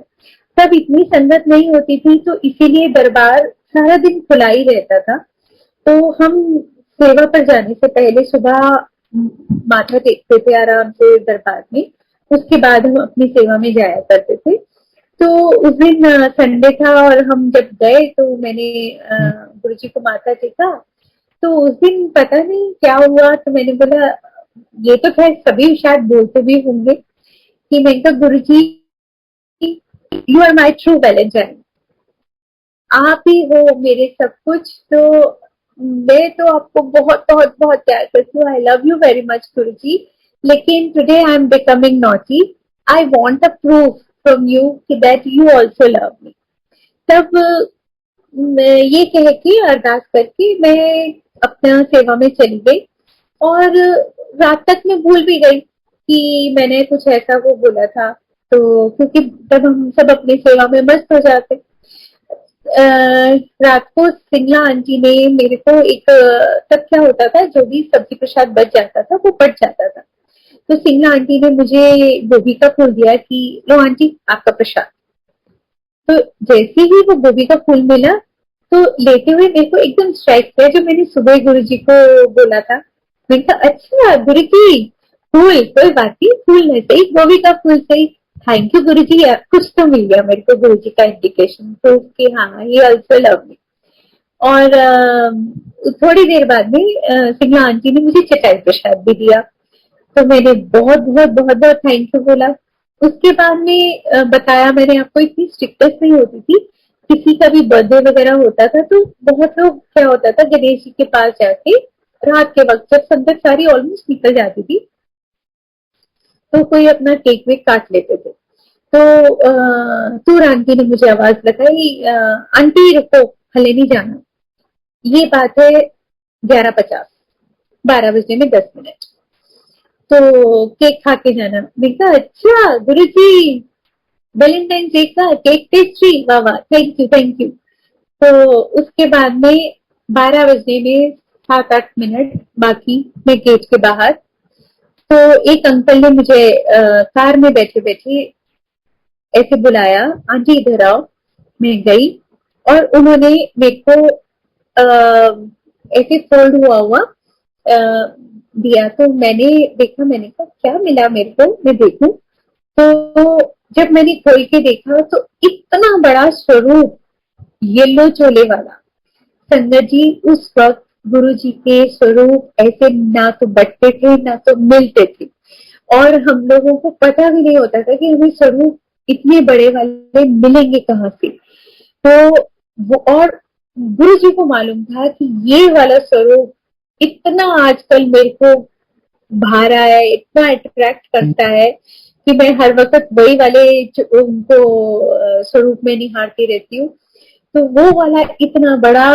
Speaker 1: तब इतनी संगत नहीं होती थी, तो इसीलिए दरबार सारा दिन खुला ही रहता था। तो हम सेवा पर जाने से पहले सुबह माथा टेकते थे आराम से दरबार में, उसके बाद हम अपनी सेवा में जाया करते थे। तो उस दिन संडे था, और हम जब गए तो मैंने गुरु जी को माथा टेका। तो उस दिन पता नहीं क्या हुआ, तो मैंने बोला, ये तो खैर सभी शायद बोलते भी होंगे, कि मैंने कहा Guru ji you are my true valentine, आप ही हो मेरे सब कुछ। तो मैं तो आपको बहुत बहुत बहुत प्यार करती हूँ, I love you very much Guru ji, लेकिन today I am becoming naughty, I want a proof from you कि that you also love me. तब ये कह के अरदास करके मैं अपना सेवा में चली गई, और रात तक मैं भूल भी गई कि मैंने कुछ ऐसा वो बोला था। तो क्योंकि तब हम सब अपनी सेवा में मस्त हो जाते। रात को सिंगला आंटी ने मेरे को एक, तब क्या होता था जो भी सब्जी प्रसाद बच जाता था वो बच जाता था, तो सिंगला आंटी ने मुझे गोभी का फूल दिया कि लो आंटी आपका प्रसाद। तो जैसे ही वो गोभी का फूल मिला, तो लेते हुए मेरे को एकदम स्ट्राइक किया जो मैंने सुबह गुरु जी को बोला था। मैंने कहा अच्छा गुरु जी, फूल कोई बात नहीं, फूल नहीं सही, गोभी का फूल सही, थैंक यू गुरु जी, कुछ तो मिल गया मेरे को गुरु जी का इंडिकेशन, तो कि हाँ ये ऑल्सो लव मी। और थोड़ी देर बाद में सिंगला आंटी ने मुझे चटाई प्रसाद भी दिया, तो मैंने बहुत बहुत बहुत बहुत थैंक यू बोला। उसके बाद में बताया मैंने आपको, इतनी स्ट्रिक्टनेस नहीं होती थी, किसी का भी बर्थडे वगैरह होता था तो बहुत लोग, क्या होता था, गणेश जी के पास जाके रात के वक्त जब संगत सारी ऑलमोस्ट निकल जाती थी, तो कोई अपना केक वेक काट लेते थे। तो तूर आंटी ने मुझे आवाज लगाई, आंटी रुको, हले नहीं जाना। ये बात है 11:50, 12 बजने में 10 मिनट। तो केक खा के जाना। मैंने कहा अच्छा गुरु जी, वैलेंटाइन डे का केक पेस्ट्री, वाह वाह, थैंक यू थैंक यू। तो उसके बाद में 12 बजने में 7-8 मिनट बाकी, मैं गेट के बाहर, तो एक अंकल ने मुझे कार में बैठे बैठे ऐसे बुलाया, आंटी इधर आओ। मैं गई और उन्होंने मेरे को ऐसे फोल्ड हुआ हुआ दिया। तो मैंने देखा, मैंने कहा क्या मिला मेरे को, मैं देखूं। तो जब मैंने खोल के देखा तो इतना बड़ा स्वरूप, येलो चोले वाला। संगत जी, उस वक्त गुरु जी के स्वरूप ऐसे ना तो बटते थे ना तो मिलते थे, और हम लोगों को पता भी नहीं होता था कि हमें स्वरूप इतने बड़े वाले मिलेंगे कहाँ से। तो वो, और गुरु जी को मालूम था कि ये वाला स्वरूप इतना आजकल मेरे को भा रहा है, इतना अट्रैक्ट करता है कि मैं हर वक्त वही वाले उनको स्वरूप में निहारती रहती हूँ। तो वो वाला इतना बड़ा,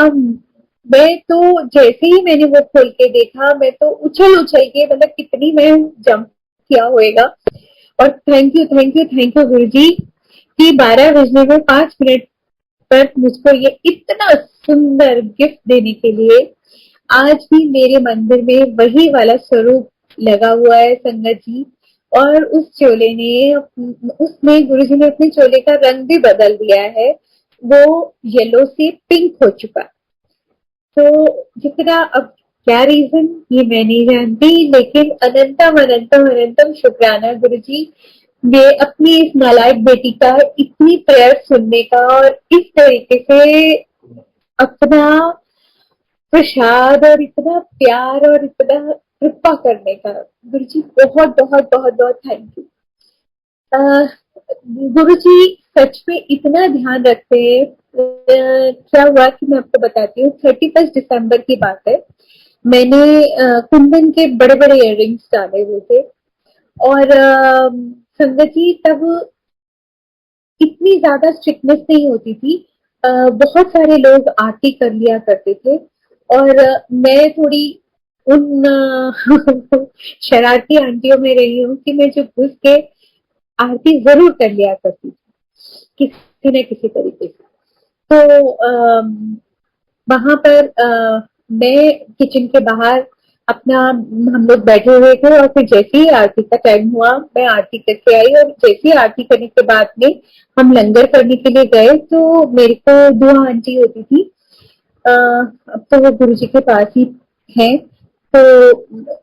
Speaker 1: मैं तो जैसे ही मैंने वो खोल के देखा, मैं तो उछल उछल के, मतलब कितनी मैं जंप किया होएगा। और thank you thank you thank you गुरु जी कि 12 बजने में 5 मिनट पर मुझको ये इतना सुंदर गिफ्ट देने के लिए। आज भी मेरे मंदिर में वही वाला स्वरूप लगा हुआ है संगत जी। और उस चोले ने, उसमें गुरुजी ने अपने चोले का रंग भी बदल दिया है, वो येलो से पिंक हो चुका। तो जितना, अब क्या रीजन ये मैं नहीं जानती, लेकिन अनंतम अनंतम अनंतम शुक्राना गुरुजी, ये अपनी इस नालायक बेटी का इतनी प्रेयर सुनने का और इस तरीके से अपना प्रसाद और इतना प्यार और इतना कृपा करने का। गुरुजी बहुत बहुत बहुत बहुत थैंक यू। गुरु जी सच में इतना ध्यान रखते हैं। क्या हुआ कि मैं आपको बताती हूँ, 31 दिसंबर की बात है। मैंने कुंदन के बड़े बड़े इयररिंग्स डाले हुए थे, और संगत जी तब इतनी ज्यादा स्ट्रिक्टनेस नहीं होती थी। बहुत सारे लोग आरती कर लिया करते थे, और मैं थोड़ी उन शरारती आंटियों में रही हूँ कि मैं जो घुस के आरती जरूर कर लिया करती थी किसी न किसी तरीके से। तो वहां पर मैं किचन के बाहर अपना, हम लोग बैठे हुए थे, और फिर जैसे ही आरती का टाइम हुआ मैं आरती करके आई, और जैसे ही आरती करने के बाद में हम लंगर करने के लिए गए, तो मेरे को दुआ आंटी होती थी, अब तो वो गुरु जी के पास ही है। तो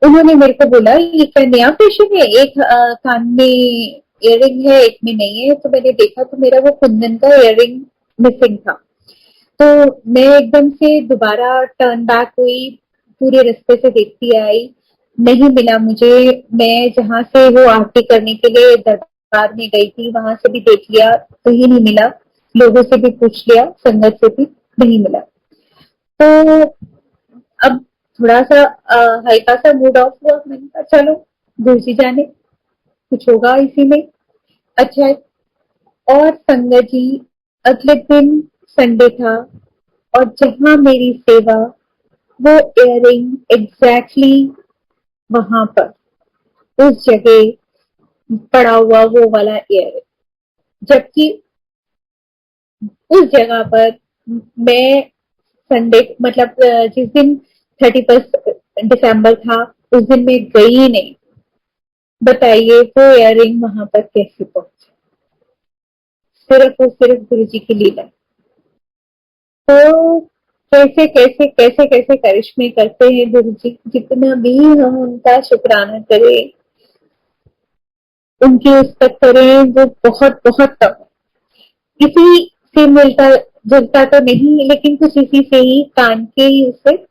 Speaker 1: उन्होंने मेरे को बोला ये क्या नया फैशन है, एक कान में इयररिंग है एक में नहीं है। तो मैंने देखा तो मेरा वो कुंदन का इयररिंग मिसिंग था। तो मैं एकदम से दोबारा टर्न बैक हुई, पूरे रास्ते से देखती आई, नहीं मिला मुझे। मैं जहां से वो आरती करने के लिए दरबार में गई थी वहां से भी देख लिया, कहीं नहीं मिला। लोगों से भी पूछ लिया, संगत से भी नहीं मिला। तो अब थोड़ा सा हल्का सा मूड ऑफ हुआ। मैंने कहा चलो गुरु जी जाने, कुछ होगा इसी में। अच्छा है। और संगत जी, अगले दिन संडे था, और जहां मेरी सेवा, वो इयररिंग एग्जैक्टली वहां पर उस जगह पड़ा हुआ वो वाला इयररिंग, जबकि उस जगह पर मैं संडे, मतलब जिस दिन 31 दिसंबर था उस दिन मैं गई ही नहीं। बताइए वो इयररिंग वहां पर कैसे पहुंचे, सिर्फ और सिर्फ गुरु जी की लीला। तो कैसे कैसे कैसे कैसे करिश्मे करते हैं गुरु जी, जितना भी हम उनका शुक्राना करें, उनकी रिस्पेक्ट करें, वो बहुत बहुत कम है। इसी से मिलता जुलता तो नहीं, लेकिन कुछ इसी से ही, कान के ही उससे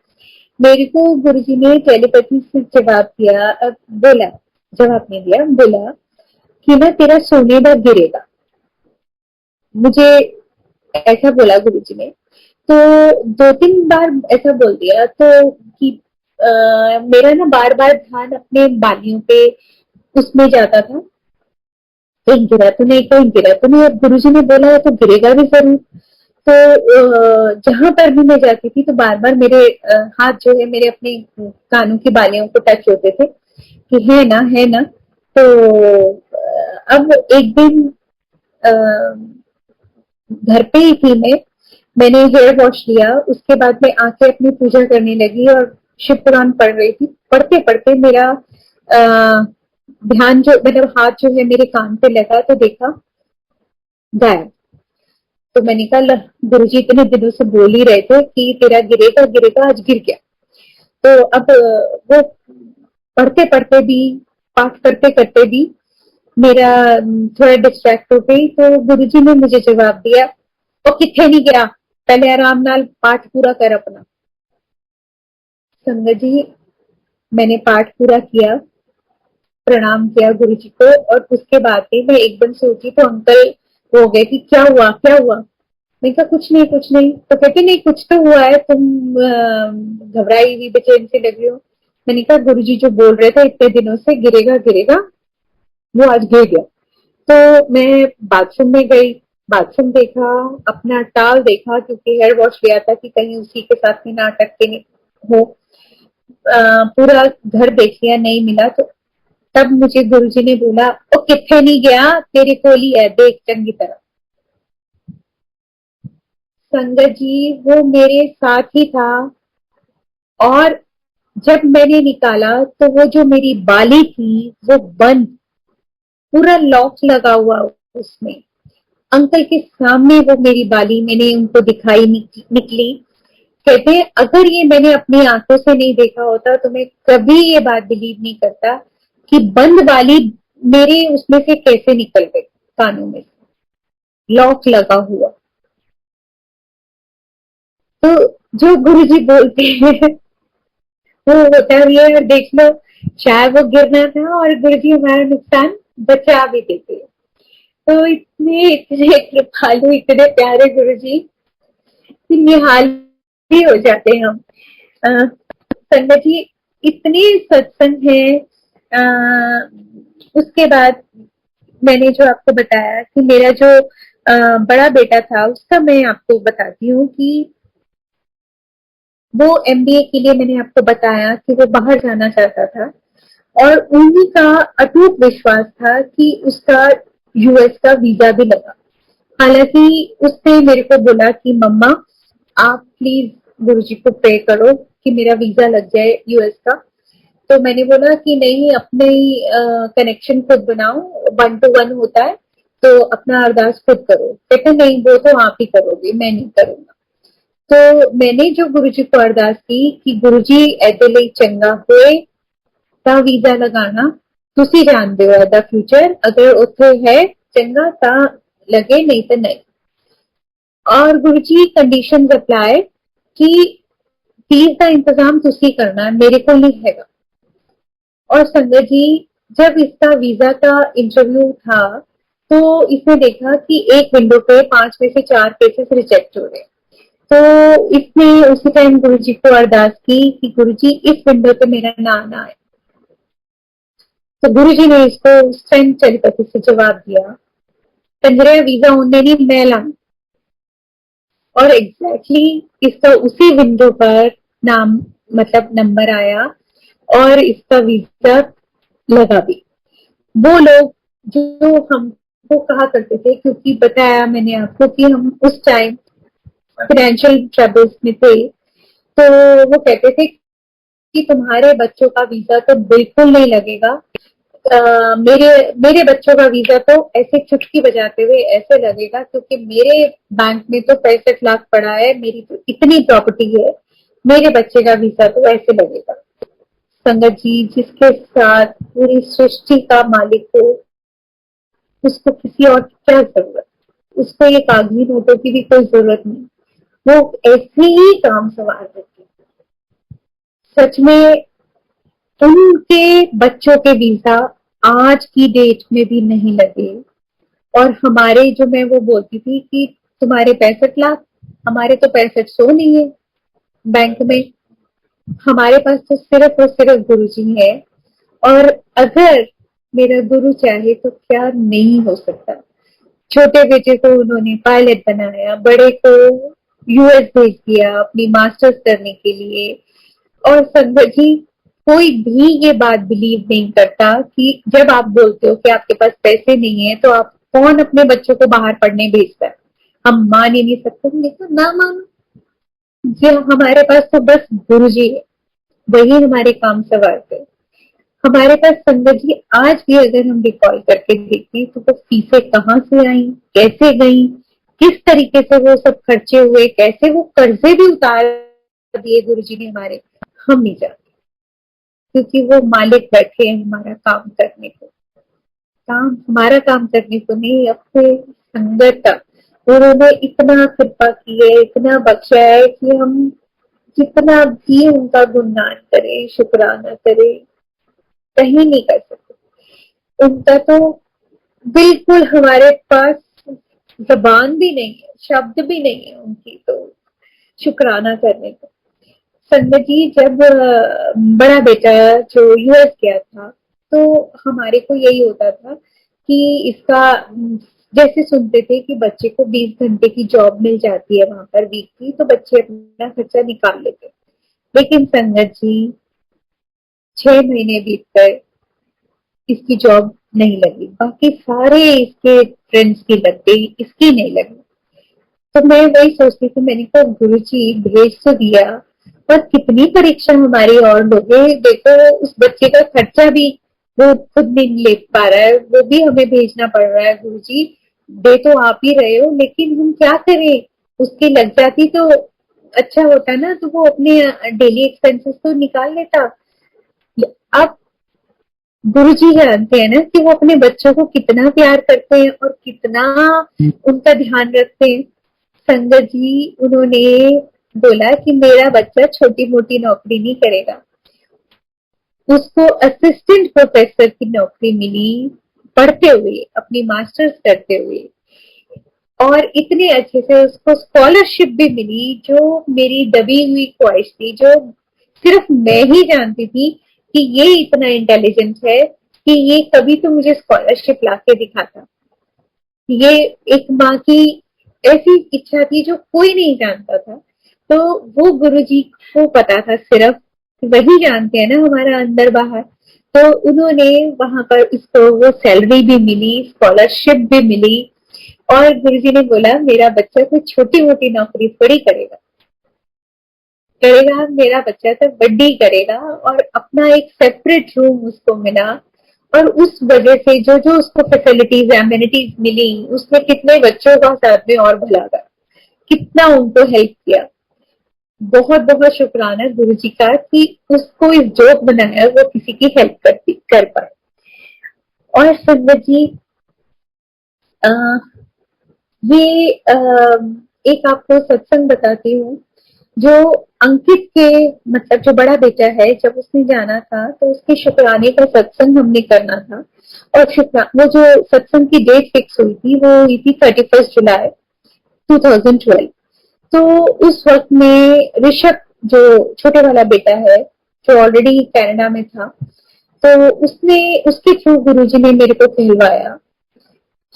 Speaker 1: मेरे को गुरुजी ने टेलीपैथी से जवाब दिया, बोला, जवाब नहीं दिया, बोला कि ना तेरा सोने का गिरेगा। मुझे ऐसा बोला गुरुजी ने। तो 2-3 बार ऐसा बोल दिया, तो कि मेरा ना बार बार ध्यान अपने बालियों पे उसमें जाता था, कहीं गिरा तो नहीं, कहीं गिरा तो नहीं। अब गुरुजी ने बोला है तो गिरेगा भी जरूर। तो जहां पर भी मैं जाती थी तो बार बार मेरे हाथ जो है मेरे अपने कानों की बालियों को टच होते थे कि है ना, है ना। तो अब एक दिन घर पे ही थी मैं, मैंने हेयर वॉश लिया, उसके बाद मैं आके अपनी पूजा करने लगी और शिव पुराण पढ़ रही थी। पढ़ते पढ़ते मेरा ध्यान जो मतलब हाथ जो है मेरे कान पे लगा तो देखा गायब। तो मैंने कहा गुरुजी इतने दिनों से बोल ही रहे थे कि तेरा गिरेगा गिरेगा, आज गिर गया। तो अब वो पढ़ते पढ़ते भी, पाठ करते करते भी मेरा थोड़ा डिस्ट्रैक्ट हो गई। तो गुरुजी ने मुझे जवाब दिया, वो किथे नहीं गया, पहले आराम नाल पाठ पूरा कर अपना। संगत जी, मैंने पाठ पूरा किया, प्रणाम किया गुरुजी को, और उसके बाद में मैं एकदम से उठी तो अंकल हो गए कि क्या हुआ क्या हुआ। मैंने कहा कुछ नहीं कुछ नहीं। तो कहते नहीं कुछ तो हुआ है, तुम घबराई हुई बेचैन से लग रही हो। मैंने कहा गुरुजी जो बोल रहे थे इतने दिनों से गिरेगा गिरेगा, वो आज गिर गया। तो मैं बाथरूम में गई, बाथरूम देखा, अपना टाल देखा क्योंकि हेयर वॉश लिया था कि कहीं उसी के साथ में ना अटक के हो। पूरा घर देख लिया, नहीं मिला। तो तब मुझे गुरुजी ने बोला, ओ किथे नहीं गया, तेरे कोल ही है, देख चंगी तरह। संगत जी, वो मेरे साथ ही था। और जब मैंने निकाला तो वो जो मेरी बाली थी वो बंद, पूरा लॉक लगा हुआ उसमें। अंकल के सामने वो मेरी बाली मैंने उनको दिखाई निकली। कहते हैं अगर ये मैंने अपनी आंखों से नहीं देखा होता तो मैं कभी ये बात बिलीव नहीं करता कि बंद बाली मेरे उसमें से कैसे निकल गई, कानों में से लॉक लगा हुआ। तो जो गुरुजी बोलते हैं वो होता है ये, देख लो, चाहे वो गिरना था और गुरुजी हमारा नुकसान बचा भी देते हैं। तो इतने इतने कृपालु, इतने प्यारे गुरुजी, निहाल ही हो जाते हैं हम। संगत जी, इतने सत्संग है। उसके बाद मैंने जो आपको बताया कि मेरा जो बड़ा बेटा था उसका मैं आपको बताती हूँ कि वो एमबीए के लिए मैंने आपको बताया कि वो बाहर जाना चाहता था, और उन्हीं का अटूट विश्वास था कि उसका यूएस का वीजा भी लगा। हालांकि उसने मेरे को बोला कि मम्मा आप प्लीज गुरुजी को प्रे करो कि मेरा वीजा लग जाए यूएस का। तो मैंने बोला कि नहीं, अपने कनेक्शन खुद बनाओ, 1 to 1 होता है, तो अपना अरदास खुद करो। कहते नहीं वो तो आप ही करोगे, मैं नहीं करूंगा। तो मैंने जो गुरुजी को अरदास की कि गुरुजी ऐदे ਲਈ चंगा होए ਤਾਂ ਵੀਜ਼ਾ ਲਗਾਣਾ, ਤੁਸੀਂ ਜਾਣਦੇ ਹੋ ਇਹਦਾ ਫਿਊਚਰ, ਅਗਰ ਉੱਥੇ ਹੈ ਚੰਗਾ ਤਾਂ लगे, नहीं तो नहीं। और गुरुजी कंडीशन अप्लाई कि फीस का इंतजाम तुसी करना, मेरे को नहीं हैगा। और संगत जी, जब इसका वीजा का इंटरव्यू था तो इसने देखा कि एक विंडो पे 5 में से 4 केसेस रिजेक्ट हो रहे। तो इसने उसी टाइम गुरुजी को अरदास की कि गुरुजी इस विंडो पे मेरा नाम ना आए। तो गुरुजी ने इसको उस टाइम टेलीपैथी से जवाब दिया, पंद्रह वीजा उनने नहीं, मैं लाऊं। और एग्जैक्टली इसका उसी विंडो पर नाम मतलब नंबर आया और इसका वीजा लगा भी। वो लोग जो हमको कहा करते थे, क्योंकि बताया मैंने आपको कि हम उस टाइम फाइनेंशियल ट्रबल्स में थे, तो वो कहते थे कि तुम्हारे बच्चों का वीजा तो बिल्कुल नहीं लगेगा। मेरे मेरे बच्चों का वीजा तो ऐसे चुटकी बजाते हुए ऐसे लगेगा, क्योंकि मेरे बैंक में तो 65 लाख पड़ा है, मेरी तो इतनी प्रॉपर्टी है, मेरे बच्चे का वीजा तो ऐसे लगेगा। संगत जी, जिसके साथ पूरी सृष्टि का मालिक हो, उसको किसी और की क्या जरूरत, उसको ये कागजी नोटों की भी कोई जरूरत नहीं, वो ऐसे ही काम संवार देते। सच में उनके बच्चों के वीजा आज की डेट में भी नहीं लगे। और हमारे जो, मैं वो बोलती थी कि तुम्हारे 65 लाख, हमारे तो 6500 नहीं है बैंक में, हमारे पास तो सिर्फ और सिर्फ गुरु जी है। और अगर मेरा गुरु चाहे तो क्या नहीं हो सकता। छोटे बेटे को उन्होंने पायलट बनाया, बड़े को यूएस भेज दिया अपनी मास्टर्स करने के लिए। और संगत जी, कोई भी ये बात बिलीव नहीं करता कि जब आप बोलते हो कि आपके पास पैसे नहीं है तो आप कौन अपने बच्चों को बाहर पढ़ने भेजता है। हम मान ही नहीं सकते, लेकिन ना मानो, जो हमारे पास तो बस गुरु जी है, वही हमारे काम संवारते। हमारे पास संगत जी आज भी अगर हम रिकॉल करके देखें तो वो फीसें कहाँ से आई, कैसे गई, किस तरीके से वो सब खर्चे हुए, कैसे वो कर्जे भी उतार दिए गुरुजी ने हमारे, हम नहीं जानते। क्योंकि वो मालिक बैठे हैं हमारा काम करने को, काम हमारा काम करने को नहीं, अपने संगत का उन्होंने इतना कृपा की है, इतना बख्शा है कि हम जितना भी उनका गुणगान करें, शुक्राना करें, कहीं नहीं कर सकते। उनका तो बिल्कुल हमारे पास जबान भी नहीं है, शब्द भी नहीं है उनकी तो शुक्राना करने को। संगत जी जब बड़ा बेटा जो यूएस गया था तो हमारे को यही होता था कि इसका जैसे सुनते थे कि बच्चे को 20 घंटे की जॉब मिल जाती है वहां पर वीक की, तो बच्चे अपना खर्चा निकाल लेते। लेकिन संगत जी 6 महीने बीत गए, इसकी जॉब नहीं लगी, बाकी सारे इसके फ्रेंड्स की लग गई, इसकी नहीं लगी। तो मैं वही सोचती थी, मैंने कहा गुरु जी भेज तो दिया, पर कितनी परीक्षा हमारी और लोगे, देखो उस बच्चे का खर्चा भी वो खुद नहीं ले पा रहा है, वो भी हमें भेजना पड़ रहा है। गुरु जी दे तो आप ही रहे हो, लेकिन हम क्या करें, उसकी लग जाती तो अच्छा होता ना, तो वो अपने डेली एक्सपेंसेस तो निकाल लेता। अब गुरु जी जानते हैं ना कि वो अपने बच्चों को कितना प्यार करते हैं और कितना उनका ध्यान रखते हैं। संगत जी उन्होंने बोला कि मेरा बच्चा छोटी मोटी नौकरी नहीं करेगा, उसको असिस्टेंट प्रोफेसर की नौकरी मिली पढ़ते हुए, अपनी मास्टर्स करते हुए, और इतने अच्छे से उसको स्कॉलरशिप भी मिली, जो मेरी दबी हुई ख्वाहिश थी, जो सिर्फ मैं ही जानती थी कि ये इतना इंटेलिजेंट है कि ये कभी तो मुझे स्कॉलरशिप ला के दिखाता। ये एक माँ की ऐसी इच्छा थी जो कोई नहीं जानता था, तो वो गुरुजी को पता था, सिर्फ वही जानते हैं ना हमारा अंदर बाहर। तो उन्होंने वहां पर इसको वो सैलरी भी मिली, स्कॉलरशिप भी मिली, और गुरुजी ने बोला मेरा बच्चा कोई छोटी मोटी नौकरी थोड़ी करेगा, करेगा मेरा बच्चा तो बड़ी करेगा, और अपना एक सेपरेट रूम उसको मिला। और उस वजह से जो जो उसको फैसिलिटीज एमिनिटीज मिली, उसने कितने बच्चों का साथ में और भला कर, कितना उनको हेल्प किया। बहुत बहुत शुक्राना गुरु जी का कि उसको इस जोक बनाया, वो किसी की हेल्प कर पाए। और संगत जी आ, ये एक आपको सत्संग बताती हूँ, जो अंकित के मतलब जो बड़ा बेटा है, जब उसने जाना था तो उसके शुक्राने का सत्संग हमने करना था। और वो जो सत्संग की डेट फिक्स हुई थी वो हुई थी 31 जुलाई 2012। तो उस वक्त में ऋषभ जो छोटे वाला बेटा है, जो ऑलरेडी कनाडा में था, तो उसने उसके थ्रू गुरुजी ने मेरे को कहलवाया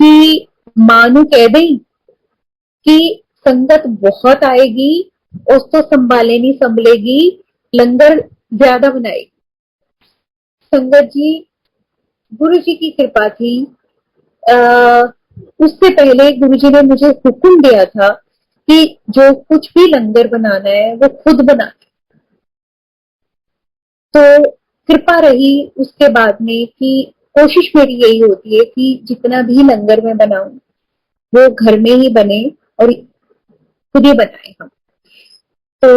Speaker 1: कि मानू कह दई कि संगत बहुत आएगी, उसको संभाले नहीं संभलेगी, लंगर ज्यादा बनाएगी। संगत जी गुरु जी की कृपा थी। आ, उससे पहले गुरु जी ने मुझे हुक्म दिया था कि जो कुछ भी लंगर बनाना है वो खुद बनाना। तो कृपा रही उसके बाद में कि कोशिश मेरी यही होती है कि जितना भी लंगर मैं बनाऊं वो घर में ही बने और खुद ही बनाए हम। तो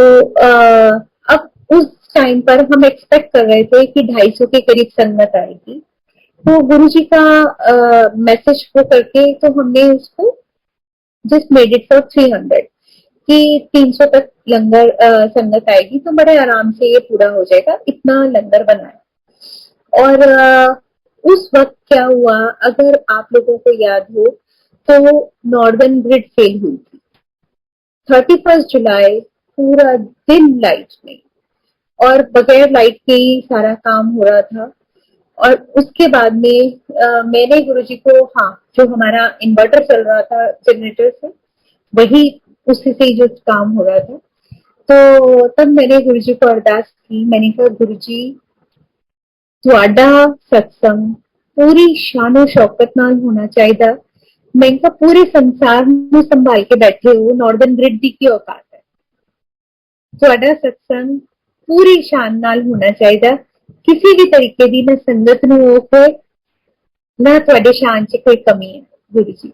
Speaker 1: अब उस टाइम पर हम एक्सपेक्ट कर रहे थे कि 250 के करीब संगत आएगी। तो गुरु जी का मैसेज हो करके तो हमने उसको जस्ट मेड इट फॉर 300 कि 300 तक लंगर संगत आएगी तो बड़े आराम से ये पूरा हो जाएगा, इतना लंगर बनाया। और उस वक्त क्या हुआ, अगर आप लोगों को याद हो तो नॉर्दर्न ग्रिड फेल हुई थी 31 जुलाई, पूरा दिन लाइट नहीं, और बगैर लाइट के ही सारा काम हो रहा था। और उसके बाद में मैंने गुरुजी को, हाँ जो हमारा इन्वर्टर चल रहा था जनरेटर से, वही उससे से जो काम हो रहा था, तो तब मैंने गुरुजी को अरदास की। मैंने कहा गुरुजी तुहाडा सत्संग पूरी शानो शौकत नाल होना चाहिए। मैं कहा पूरे संसार में संभाल के बैठे हो, नॉर्दर्न ग्रिड दी की औकात है, ਤੁਹਾਡਾ सत्संग पूरी शान नाल होना चाहिए। किसी भी तरीके दी मैं संगत नूं होके ना तुहाडे शान च कोई कमी है गुरु जी,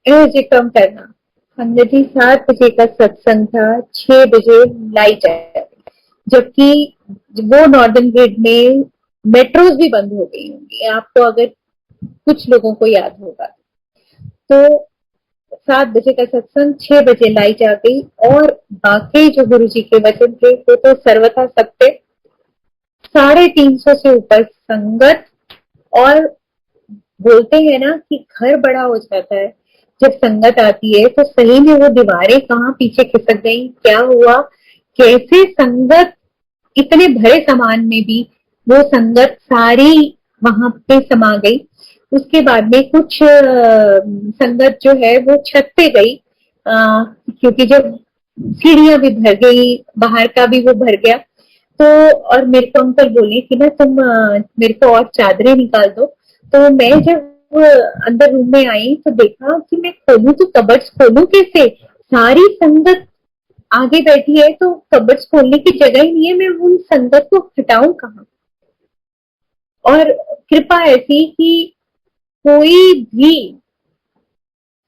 Speaker 1: ਇਹ जे कम करना। संगत जी 7 बजे का सत्संग था, 6 बजे लाइट आया, जबकि वो नॉर्दर्न ग्रिड में मेट्रोज भी बंद हो गई होंगी, आपको अगर कुछ लोगों को याद होगा तो। 7 बजे का सत्संग, 6 बजे लाइट आ गई, और बाकी जो गुरु जी के वचन थे वो तो सर्वथा सत्य। 350 से ऊपर संगत, और बोलते हैं ना कि घर बड़ा हो जाता है जब संगत आती है, तो सही में वो दीवारें कहाँ पीछे खिसक गई, क्या हुआ, कैसे संगत इतने भरे सामान में भी वो संगत सारी वहां पे समा गई। उसके बाद में कुछ संगत जो है वो छत पे गई, क्योंकि जब सीढ़ियां भी भर गई, बाहर का भी वो भर गया। तो और मेरे को अंकल बोले कि ना तुम मेरे को और चादरें निकाल दो। तो मैं जब अंदर रूम में आई तो देखा कि मैं खोलूं तो कबर्ड खोलूं कैसे, सारी संगत आगे बैठी है तो कबर्ड खोलने की जगह ही नहीं है, मैं उन संगत को हटाऊं कहाँ। और कृपा ऐसी कि कोई भी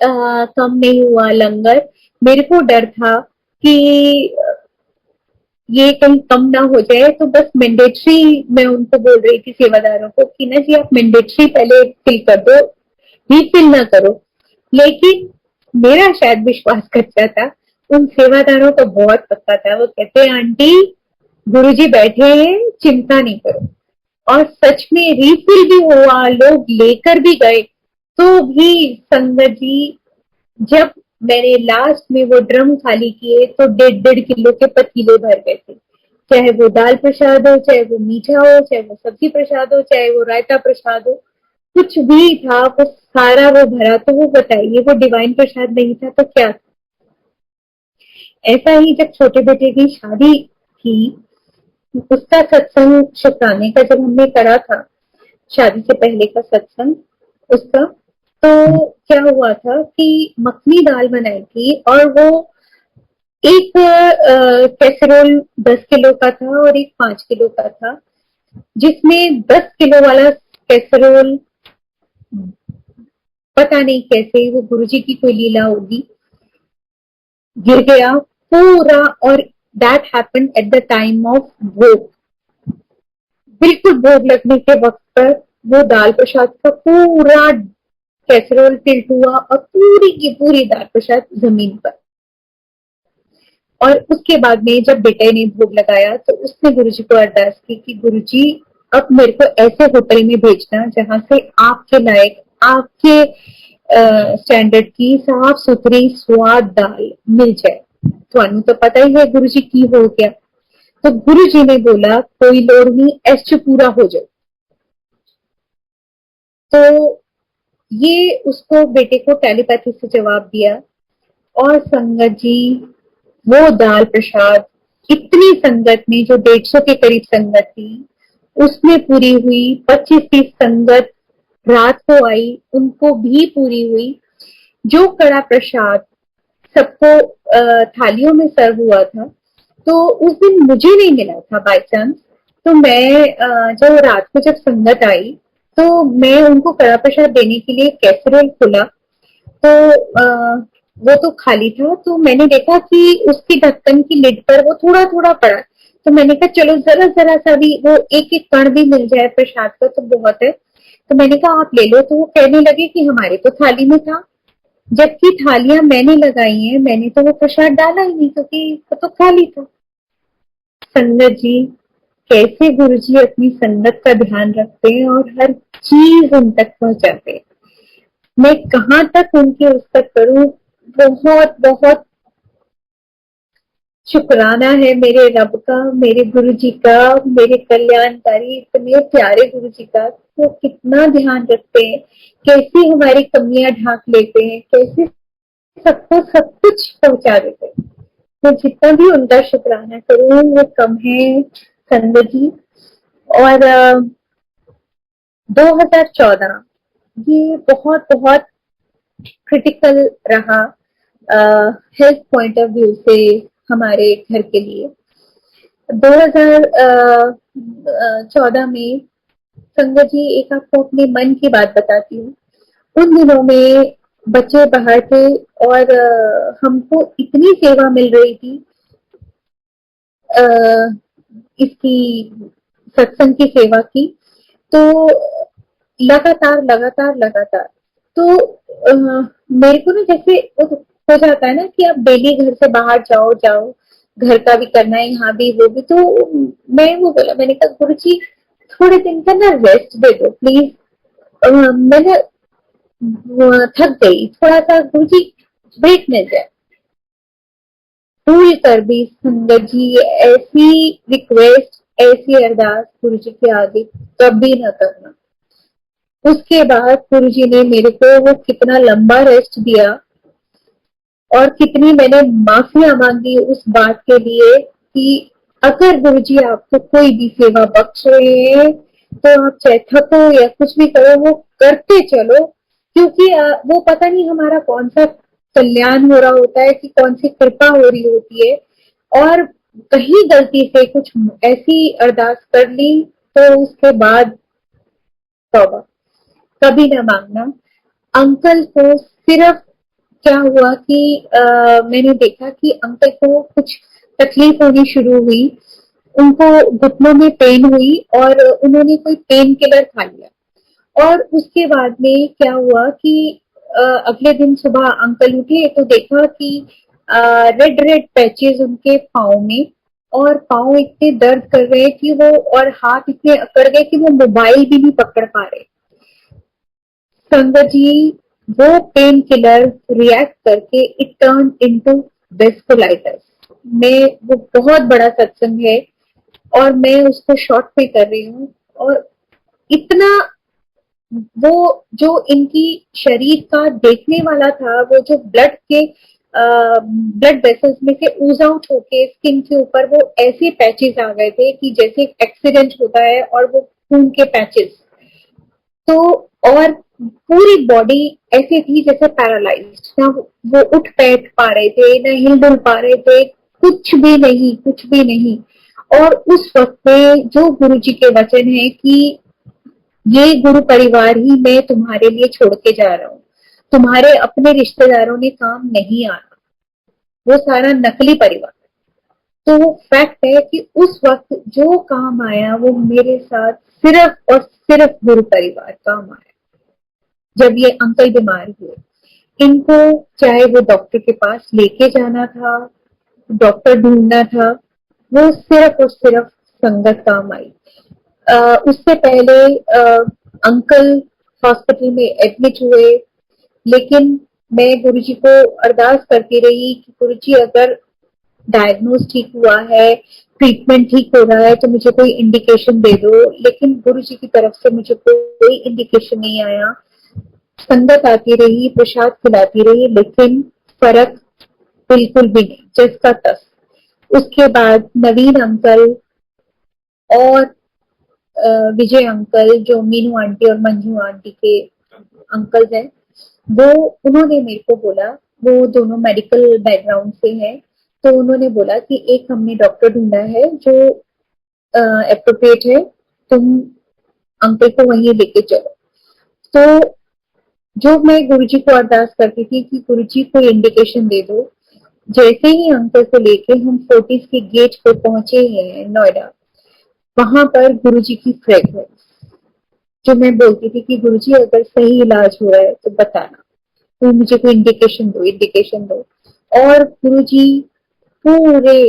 Speaker 1: कम नहीं हुआ लंगर। मेरे को डर था कि ये कहीं कम ना हो जाए, तो बस मैंडेटरी मैं उनको बोल रही थी सेवादारों को कि ना जी आप मैंडेटरी पहले फिल कर दो, रीफिल ना करो। लेकिन मेरा शायद विश्वास कच्चा था, उन सेवादारों को बहुत पता था। वो कहते आंटी गुरुजी बैठे हैं, चिंता नहीं करो। और सच में रीफिल भी हुआ, लोग लेकर भी गए। तो भी संगत जी, जब मैंने लास्ट में वो ड्रम खाली किए तो 1.5 किलो के पतीले भर गए थे। चाहे वो दाल प्रसाद हो, चाहे वो मीठा हो, चाहे वो सब्जी प्रसाद हो, चाहे वो रायता प्रसाद हो, कुछ भी था वो सारा वो भरा। तो वो बताइए, वो डिवाइन प्रसाद नहीं था तो क्या था। ऐसा ही जब छोटे बेटे की शादी थी, उसका सत्संग शुक्राने का जब हमने करा था, शादी से पहले का सत्संग उसका, तो क्या हुआ था कि मखनी दाल बनाई थी, और वो एक कैसरोल 10 किलो का था और एक 5 किलो का था, जिसमें 10 किलो वाला कैसरोल पता नहीं कैसे, वो गुरुजी की कोई लीला होगी, गिर गया पूरा। और that happened at the time of भोग, बिल्कुल भोग लगने के वक्त पर वो दाल प्रसाद का पूरा कैसरोल टिल्ट हुआ, और पूरी की पूरी दाल प्रसाद जमीन पर। और उसके बाद में जब बेटे ने भोग लगाया तो उसने गुरुजी को अरदास की कि गुरुजी अब मेरे को ऐसे होटल में भेजना जहां से आपके लायक, आपके स्टैंडर्ड की साफ सुथरी स्वाद दाल मिल जाए। ਤੁਹਾਨੂੰ तो पता ही है गुरुजी की हो गया। तो गुरुजी ने बोला कोई लोड़ नहीं, एच पूरा हो जाए। तो ये उसको बेटे को टेलीपैथी से जवाब दिया। और संगत जी, वो दाल प्रसाद इतनी संगत में, जो 150 के करीब संगत थी, उसमें पूरी हुई। 25-30 संगत रात को आई, उनको भी पूरी हुई। जो कड़ा प्रसाद सबको थालियों में सर्व हुआ था, तो उस दिन मुझे नहीं मिला था बाय चांस। तो मैं जब रात को जब संगत आई तो मैं उनको कड़ा प्रसाद देने के लिए कैसरोल खोला, तो वो तो खाली था। तो मैंने देखा कि उसकी ढक्कन की लिड पर वो थोड़ा थोड़ा पड़ा। तो मैंने कहा चलो जरा जरा सा भी वो एक एक कण भी मिल जाए प्रसाद का तो बहुत है। तो मैंने कहा आप ले लो। तो वो कहने लगे कि हमारे तो थाली में था, जबकि थालियां मैंने लगाई हैं, मैंने तो वो प्रसाद डाला ही नहीं क्योंकि वो तो खाली था। संगत जी, कैसे गुरुजी अपनी संगत का ध्यान रखते हैं और हर चीज उन तक पहुंचाते हैं। मैं कहाँ तक उनके उस तक करूं, बहुत बहुत शुक्राना है मेरे रब का, मेरे गुरु जी का, मेरे कल्याणकारी इतने प्यारे गुरु जी का। वो कितना ध्यान रखते हैं, कैसी हमारी कमियां ढांक लेते हैं, कैसे सबको सब कुछ पहुंचा देते हैं। मैं जितना भी उनका शुक्राना करूं वो कम है संगत जी। और 2014 ये बहुत बहुत क्रिटिकल रहा हेल्थ पॉइंट ऑफ व्यू से हमारे घर के लिए। 14 में, संगत जी एक आपको अपने मन की बात बताती हूँ। उन दिनों में बच्चे बाहर थे और हमको इतनी सेवा मिल रही थी इसकी, सत्संग की सेवा की। तो लगातार लगातार लगातार, तो मेरे को ना जैसे हो जाता है ना कि आप डेली घर से बाहर जाओ जाओ, घर का भी करना है, यहाँ भी वो भी। तो मैं वो बोला, मैंने कहा गुरु जी थोड़े दिन का ना रेस्ट दे दो प्लीज, मैंने थक गई, थोड़ा सा गुरु जी ब्रेक मिल जाए। भूल कर भी संगत जी ऐसी रिक्वेस्ट, ऐसी अरदास गुरु जी के आगे कभी न करना। उसके बाद गुरु जी ने मेरे को वो कितना लंबा रेस्ट दिया और कितनी मैंने माफिया मांगी उस बात के लिए कि अगर गुरु जी आपको कोई भी सेवा बख्श रहे हैं तो आप चाहे थको या कुछ भी करो, वो करते चलो, क्योंकि वो पता नहीं हमारा कौन सा कल्याण हो रहा होता है कि कौन सी कृपा हो रही होती है। और कहीं गलती से कुछ ऐसी अरदास कर ली तो उसके बाद तौबा, कभी ना मांगना। अंकल को सिर्फ क्या हुआ कि मैंने देखा कि अंकल को कुछ तकलीफ होनी शुरू हुई, उनको घुटनों में पेन हुई और उन्होंने कोई पेन किलर खा लिया। और उसके बाद में क्या हुआ कि अगले दिन सुबह अंकल उठे तो देखा कि रेड रेड पैचेस उनके पाँव में, और पाँव इतने दर्द कर रहे कि वो, और हाथ इतने अकड़ गए कि वो मोबाइल भी नहीं पकड़ पा रहे। संगत जी वो पेन किलर रिएक्ट करके इट टर्न इनटू वेस्कुलाइटिस में, वो बहुत बड़ा सत्संग है और मैं उसको शॉर्ट में कर रही हूँ। और इतना वो जो इनकी शरीर का देखने वाला था, वो जो ब्लड के ब्लड वेसल्स में से ऊज आउट होके स्किन के ऊपर वो ऐसे पैचेस आ गए थे कि जैसे एक्सीडेंट होता है और वो खून के पैचेस। तो और पूरी बॉडी ऐसी थी जैसे पैरालाइज्ड, ना वो उठ बैठ पा रहे थे, ना हिल डुल पा रहे थे, कुछ भी नहीं, कुछ भी नहीं। और उस वक्त में जो गुरु जी के वचन है कि ये गुरु परिवार ही मैं तुम्हारे लिए छोड़ के जा रहा हूँ, तुम्हारे अपने रिश्तेदारों ने काम नहीं आना, वो सारा नकली परिवार। तो वो फैक्ट है कि उस वक्त जो काम आया वो मेरे साथ सिर्फ और सिर्फ गुरु परिवार काम आया। जब ये अंकल बीमार हुए, इनको चाहे वो डॉक्टर के पास लेके जाना था, डॉक्टर ढूंढना था, वो सिर्फ और सिर्फ संगत काम आई। उससे पहले अंकल हॉस्पिटल में एडमिट हुए, लेकिन मैं गुरुजी को अरदास करती रही कि गुरुजी अगर डायग्नोज ठीक हुआ है, ट्रीटमेंट ठीक हो रहा है तो मुझे कोई इंडिकेशन दे दो। लेकिन गुरुजी की तरफ से मुझे कोई इंडिकेशन नहीं आया। संगत आती रही, प्रसाद खिलाती रही, लेकिन फर्क बिल्कुल भी नहीं, जिसका तस। उसके बाद नवीन अंकल और विजय अंकल जो मीनू आंटी और मंजू आंटी के अंकल्स हैं, वो उन्होंने मेरे को बोला, वो दोनों मेडिकल बैकग्राउंड से हैं, तो उन्होंने बोला कि एक हमने डॉक्टर ढूंढा है जो एप्रोप्रिएट है, तुम अंकल को वहीं लेके चलो। तो जो मैं गुरुजी को अरदास करती थी कि गुरुजी को इंडिकेशन दे दो, जैसे ही अंकल को लेके हम फोर्टिस के गेट पे पहुंचे हैं नोएडा, वहां पर गुरुजी की फ्रेग्रेंस, जो मैं बोलती थी कि गुरुजी अगर सही इलाज हो रहा है तो बताना, तो मुझे कोई इंडिकेशन दो, इंडिकेशन दो। और गुरुजी पूरे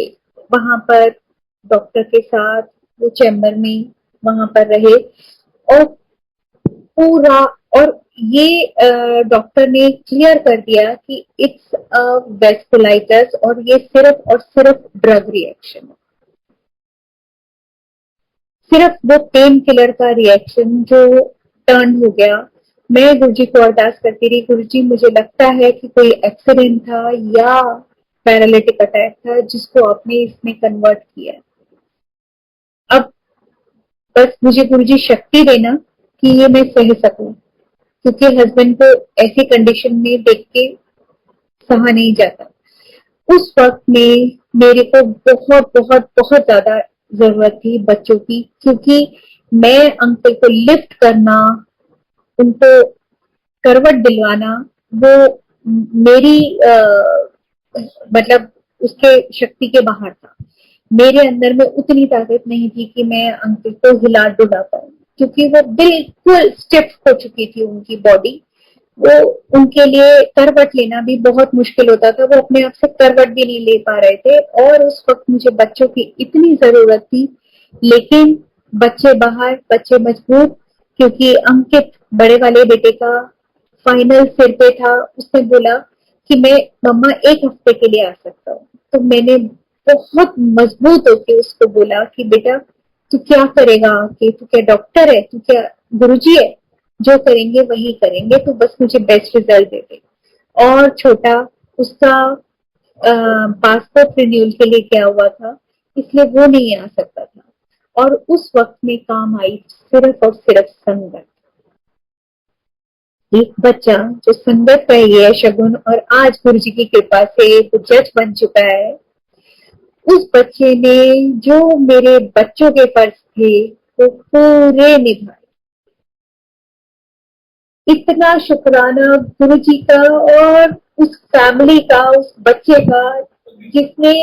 Speaker 1: वहां पर डॉक्टर के साथ वो चैम्बर में वहां पर रहे, और पूरा, और ये डॉक्टर ने क्लियर कर दिया कि इट्स वेस्कुलाइटिस और ये सिर्फ और सिर्फ ड्रग रिएक्शन है, सिर्फ वो पेन किलर का रिएक्शन जो टर्न हो गया। मैं गुरुजी को अरदास करती रही, गुरुजी मुझे लगता है कि कोई एक्सीडेंट था या पैरालिटिक अटैक था जिसको आपने इसमें कन्वर्ट किया। अब बस मुझे गुरुजी शक्ति देना कि ये मैं सह सकूं, क्योंकि हस्बैंड को ऐसी कंडीशन में देख के सहा नहीं जाता। उस वक्त में मेरे को बहुत बहुत बहुत ज्यादा जरूरत थी बच्चों की, क्योंकि मैं अंकल को लिफ्ट करना, उनको करवट दिलवाना, वो मेरी मतलब उसके शक्ति के बाहर था। मेरे अंदर में उतनी ताकत नहीं थी कि मैं अंकल को हिला डुला पाऊं, क्योंकि वो बिल्कुल स्टिफ हो चुकी थी उनकी बॉडी। वो उनके लिए करवट लेना भी बहुत मुश्किल होता था, वो अपने आप से करवट भी नहीं ले पा रहे थे, और उस वक्त मुझे बच्चों की इतनी जरूरत थी। लेकिन बच्चे बाहर, बच्चे मजबूत, क्योंकि अंकित बड़े वाले बेटे का फाइनल सिर पे था। उसने बोला कि मैं मम्मा एक हफ्ते के लिए आ सकता हूँ। तो मैंने बहुत मजबूत होकर उसको बोला कि बेटा तू क्या करेगा आके, तू क्या डॉक्टर है, तू क्या गुरुजी है, जो करेंगे वही करेंगे, तो बस मुझे बेस्ट रिजल्ट दे दे। और छोटा, उसका पासपोर्ट रिन्यूअल के लिए क्या हुआ था, इसलिए वो नहीं आ सकता था। और उस वक्त में काम आई सिर्फ और सिर्फ संगत। एक बच्चा जो संगत का ही है शगुन, और आज गुरु जी की कृपा से वो जज बन चुका है। उस बच्चे ने जो मेरे बच्चों के फर्ज थे वो पूरे निभाए। इतना शुक्राना गुरु जी का और उस फैमिली का, उस बच्चे का, जिसने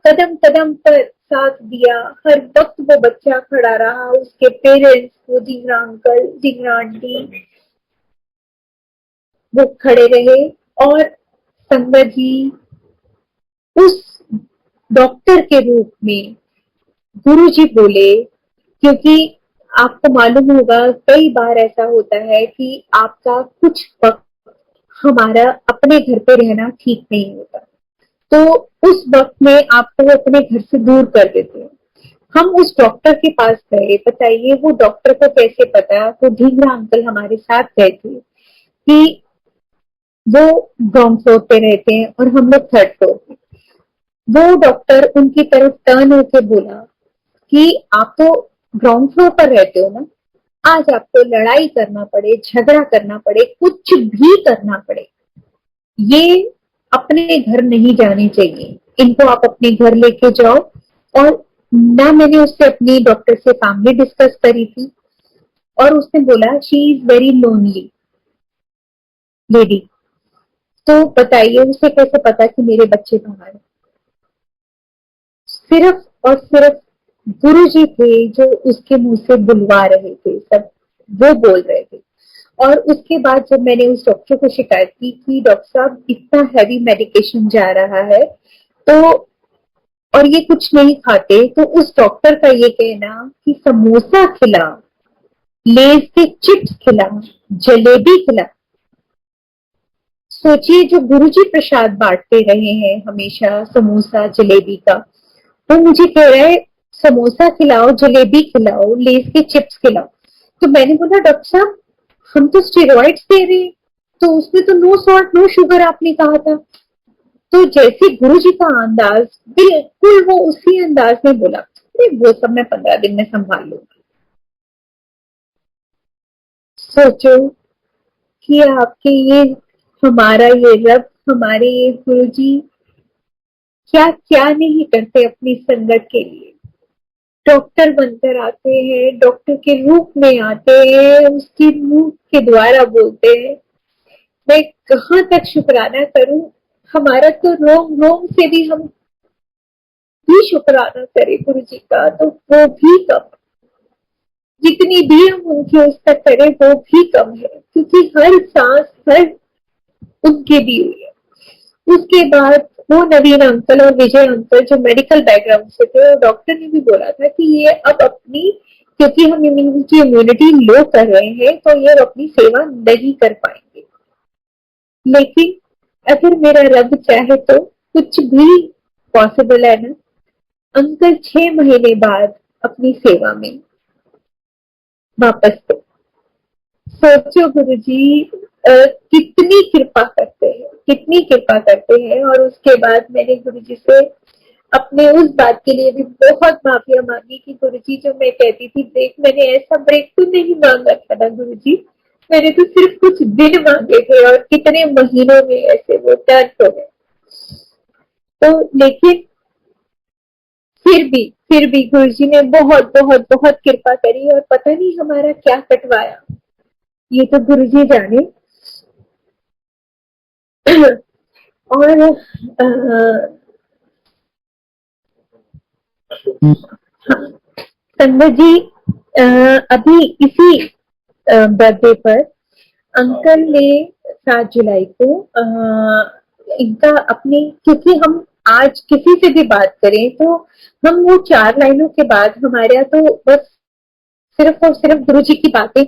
Speaker 1: कदम कदम पर साथ दिया। हर वक्त वो बच्चा खड़ा रहा, उसके पेरेंट्स, वो जिगरा अंकल, जिगरा आंटी, वो खड़े रहे। और संगत जी उस डॉक्टर के रूप में गुरु जी बोले, क्योंकि आपको मालूम होगा कई बार ऐसा होता है कि आपका कुछ वक्त हमारा अपने घर पे रहना ठीक नहीं होता, तो उस वक्त में आपको वो अपने घर से दूर कर देते हैं। हम उस डॉक्टर के पास गए। बताइए वो डॉक्टर को कैसे पता, वो ढींगरा अंकल हमारे साथ गए थे कि वो ग्राउंड फ्लोर पे रहते हैं और हम लोग थर्ड फ्लोर पे। वो डॉक्टर उनकी तरफ टर्न होके बोला कि आप तो ग्राउंड फ्लोर पर रहते हो ना, आज आपको लड़ाई करना पड़े, झगड़ा करना पड़े, कुछ भी करना पड़े, ये अपने घर नहीं जाने चाहिए, इनको आप अपने घर लेके जाओ। और ना मैंने उससे अपनी डॉक्टर से फैमिली डिस्कस करी थी, और उसने बोला she is very lonely lady. तो बताइए उसे कैसे पता कि मेरे बच्चे बाहर हैं? सिर्फ और सिर्फ गुरु जी थे जो उसके मुंह से बुलवा रहे थे, सब वो बोल रहे थे। और उसके बाद जब मैंने उस डॉक्टर को शिकायत की कि डॉक्टर साहब इतना हैवी मेडिकेशन जा रहा है, तो और ये कुछ नहीं खाते, तो उस डॉक्टर का ये कहना कि समोसा खिला, लेज के चिप्स खिला, जलेबी खिला। सोचिए जो गुरुजी प्रसाद बांटते रहे हैं हमेशा, समोसा जलेबी का, वो मुझे कह रहा है समोसा खिलाओ, जलेबी खिलाओ, लेस के चिप्स खिलाओ। तो मैंने बोला डॉक्टर साहब हम तो स्टेरॉइड्स दे रहे हैं, तो उसमें तो नो सॉल्ट नो शुगर आपने कहा था। तो जैसे गुरु जी का अंदाज, बिल्कुल वो उसी अंदाज में बोला, वो सब मैं 15 दिन में संभाल लूंगी। सोचो कि आपके ये, हमारा ये रब, हमारे ये गुरु जी क्या क्या नहीं करते अपनी संगत के लिए। डॉक्टर बनकर आते हैं, डॉक्टर के रूप में आते हैं, उसकी मुंह के द्वारा बोलते हैं। मैं कहाँ तक शुक्राना करूं, हमारा तो रोम रोम से भी हम भी शुक्राना करें गुरु जी का तो वो भी कम। जितनी भी हम उनकी उसका करें वो भी कम है, क्योंकि हर सांस हर उनके दी हुई है। उसके बाद वो नवीन अंकल और विजय अंकल जो मेडिकल बैकग्राउंड से थे, और डॉक्टर ने भी बोला था कि ये अब अपनी, क्योंकि हम इनकी इम्यूनिटी लो कर रहे हैं तो ये अपनी सेवा नहीं कर पाएंगे। लेकिन अगर मेरा रब चाहे तो कुछ भी पॉसिबल है ना। अंकल 6 महीने बाद अपनी सेवा में वापस थे। सोचो गुरु जी कितनी कृपा करते हैं, कितनी कृपा करते हैं। और उसके बाद मैंने गुरु जी से अपने उस बात के लिए भी बहुत माफिया मांगी कि गुरु जी जो मैं कहती थी ब्रेक, मैंने ऐसा ब्रेक तो नहीं मांगा था ना गुरु जी, मैंने तो सिर्फ कुछ दिन मांगे थे और कितने महीनों में ऐसे वो टर्न हो गए। तो लेकिन फिर भी गुरुजी ने बहुत बहुत बहुत कृपा करी और पता नहीं हमारा क्या कटवाया, ये तो गुरुजी जाने। और संगत जी, अभी इसी बर्थडे पर अंकल ने 7 जुलाई को इनका अपने, क्योंकि हम आज किसी से भी बात करें तो हम वो 4 लाइनों के बाद हमारे यहाँ तो बस सिर्फ और सिर्फ गुरु जी की बातें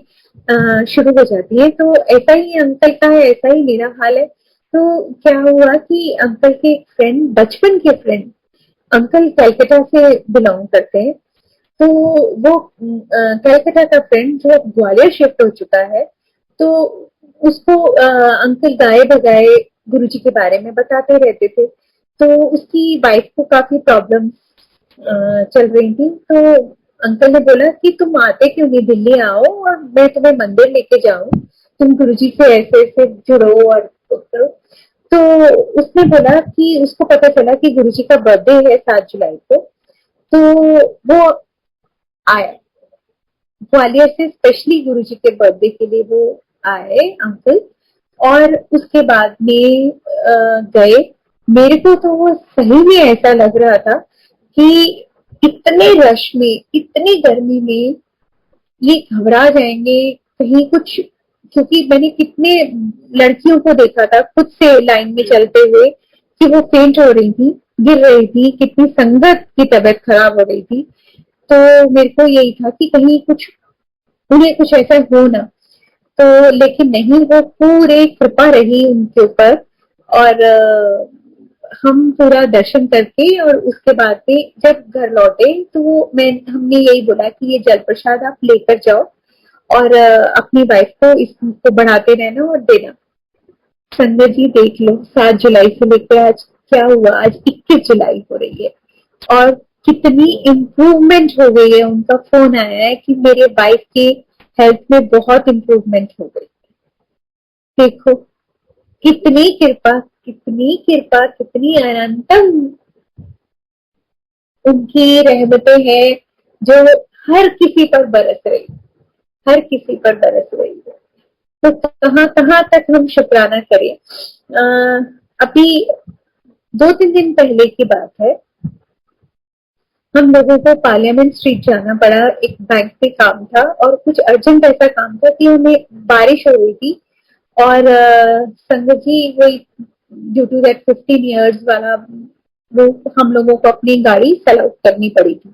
Speaker 1: शुरू हो जाती है। तो ऐसा ही अंकल का है, ऐसा ही मेरा हाल है। तो क्या हुआ कि अंकल के एक फ्रेंड, बचपन के फ्रेंड, अंकल कलकत्ता से बिलोंग करते हैं। तो वो कलकत्ता का फ्रेंड जो ग्वालियर शिफ्ट हो चुका है, तो उसको अंकल गाए बजाए गुरुजी के बारे में बताते रहते थे। तो उसकी वाइफ को काफी प्रॉब्लम चल रही थी। तो अंकल ने बोला कि तुम आते क्यों नहीं, दिल्ली आओ और मैं तुम्हें मंदिर लेके जाऊं, तुम गुरुजी से ऐसे ऐसे जुड़ो और करो। तो उसने बोला कि उसको पता चला कि गुरुजी का बर्थडे है 7 जुलाई को। तो वो आया ग्वालियर से, स्पेशली गुरुजी के बर्थडे के लिए वो आए अंकल। और उसके बाद में गए। मेरे को तो वो सही में ऐसा लग रहा था कि इतने रश में, इतनी गर्मी में ये घबरा जाएंगे कहीं कुछ, क्योंकि मैंने कितने लड़कियों को देखा था खुद से लाइन में चलते हुए कि वो फेंट हो रही थी, गिर रही थी, कितनी संगत की तबीयत खराब हो रही थी। तो मेरे को यही था कि कहीं कुछ उन्हें कुछ ऐसा हो ना। तो लेकिन नहीं, वो पूरे कृपा रही उनके ऊपर। और हम पूरा दर्शन करके और उसके बाद में जब घर लौटे तो हमने यही बोला कि ये जल प्रसाद आप लेकर जाओ और अपनी वाइफ को इसको बढ़ाते रहना और देना। संगत जी देख लो, 7 जुलाई से लेकर आज क्या हुआ, आज 21 जुलाई हो रही है और कितनी इम्प्रूवमेंट हो गई है। उनका फोन आया है कि मेरे वाइफ के हेल्थ में बहुत इम्प्रूवमेंट हो गई। देखो कितनी कृपा, कितनी कृपा, कितनी अनंतम उनकी रहमतें हैं जो हर किसी पर बरस रही, हर किसी पर बरस रही है। तो कहाँ कहाँ तक हम शुक्राना करें। अभी 2-3 दिन पहले की बात है, हम लोगों को पार्लियामेंट स्ट्रीट जाना पड़ा, एक बैंक में काम था और कुछ अर्जेंट ऐसा काम था कि हमें, बारिश हो रही थी और संगत जी वही ड्यू टू दैट 15 years वाला वो हम लोगों को अपनी गाड़ी सेल आउट करनी पड़ी थी।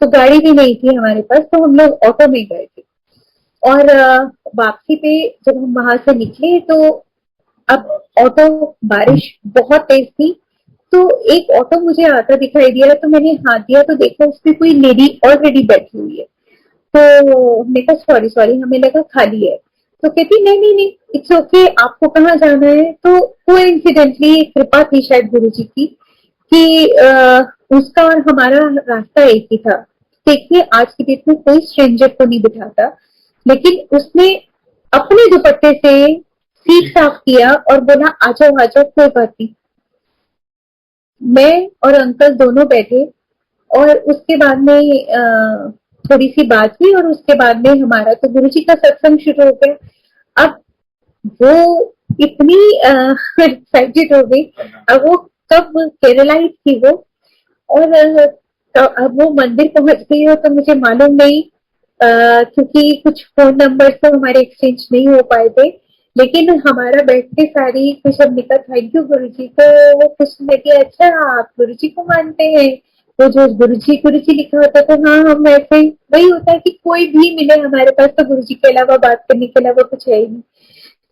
Speaker 1: तो गाड़ी भी नहीं थी हमारे पास, तो हम लोग ऑटो में गए थे। और वापसी पे जब हम वहां से निकले तो अब ऑटो, बारिश बहुत तेज थी, तो एक ऑटो मुझे आता दिखाई दिया तो मैंने हाथ दिया तो देखा उसमें कोई लेडी ऑलरेडी बैठी हुई है। तो हमने कहा सॉरी सॉरी, हमें लगा खाली है। तो कहती नहीं नहीं नहीं, इट्स ओके, आपको कहाँ जाना है। तो कोइंसिडेंटली कृपा थी शायद गुरु जी की कि उसका और हमारा रास्ता एक ही था। देखिए आज की डेट में कोई स्ट्रेंजर को नहीं बिठाता, लेकिन उसने अपने दुपट्टे से सीट साफ किया और बोला आ जाओ आ जाओ, कोई बात नहीं। मैं और अंकल दोनों बैठे और उसके बाद में थोड़ी सी बात हुई और उसके बाद में हमारा तो गुरुजी का सत्संग शुरू हो गया। अब वो इतनी एक्साइटेड हो गई। अब वो कब केरलाइट थी वो, और तो अब वो मंदिर पहुंच गई हो तो मुझे मालूम नहीं, क्योंकि कुछ फोन नंबर तो हमारे एक्सचेंज नहीं हो पाए थे। लेकिन हमारा बैठ के सारी कुछ हमने कहा थैंक यू गुरु जी को। वो कुछ लगे अच्छा आप गुरु जी को मानते हैं, वो जो गुरु जी लिखा होता था, हाँ हम ऐसे वही होता है कि कोई भी मिले हमारे पास तो गुरु जी के अलावा बात करने के अलावा कुछ है ही नहीं।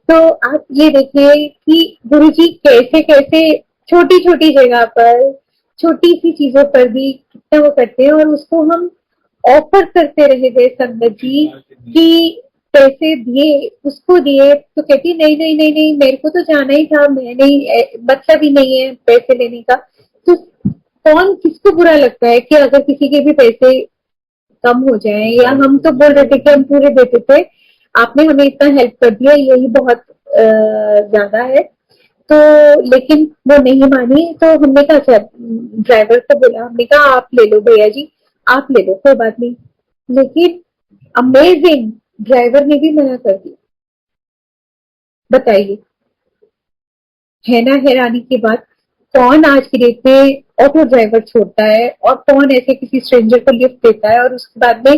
Speaker 1: तो आप ये देखिए कि गुरुजी कैसे कैसे छोटी छोटी जगह पर, छोटी सी चीजों पर भी कितना वो करते हैं। और उसको हम ऑफर करते रहे थे संगत जी कि पैसे दिए, उसको दिए तो कहती नहीं नहीं नहीं नहीं, मेरे को तो जाना ही था, मैं नहीं, मतलब ही नहीं है पैसे लेने का। तो कौन किसको बुरा लगता है कि अगर किसी के भी पैसे कम हो जाए, या हम तो बोल रहे थे कि हम पूरे देते थे, आपने हमें इतना हेल्प कर दिया, यही बहुत ज्यादा है। तो लेकिन वो नहीं मानी, तो हमने कहा सर, ड्राइवर को बोला, हमने कहा आप ले लो भैया जी, आप ले लो, कोई बात नहीं। लेकिन अमेजिंग, ड्राइवर ने भी मना कर दिया। बताइए, है ना हैरानी की बात। कौन आज की डेट में ऑटो ड्राइवर छोड़ता है, और कौन ऐसे किसी स्ट्रेंजर को लिफ्ट देता है, और उसके बाद में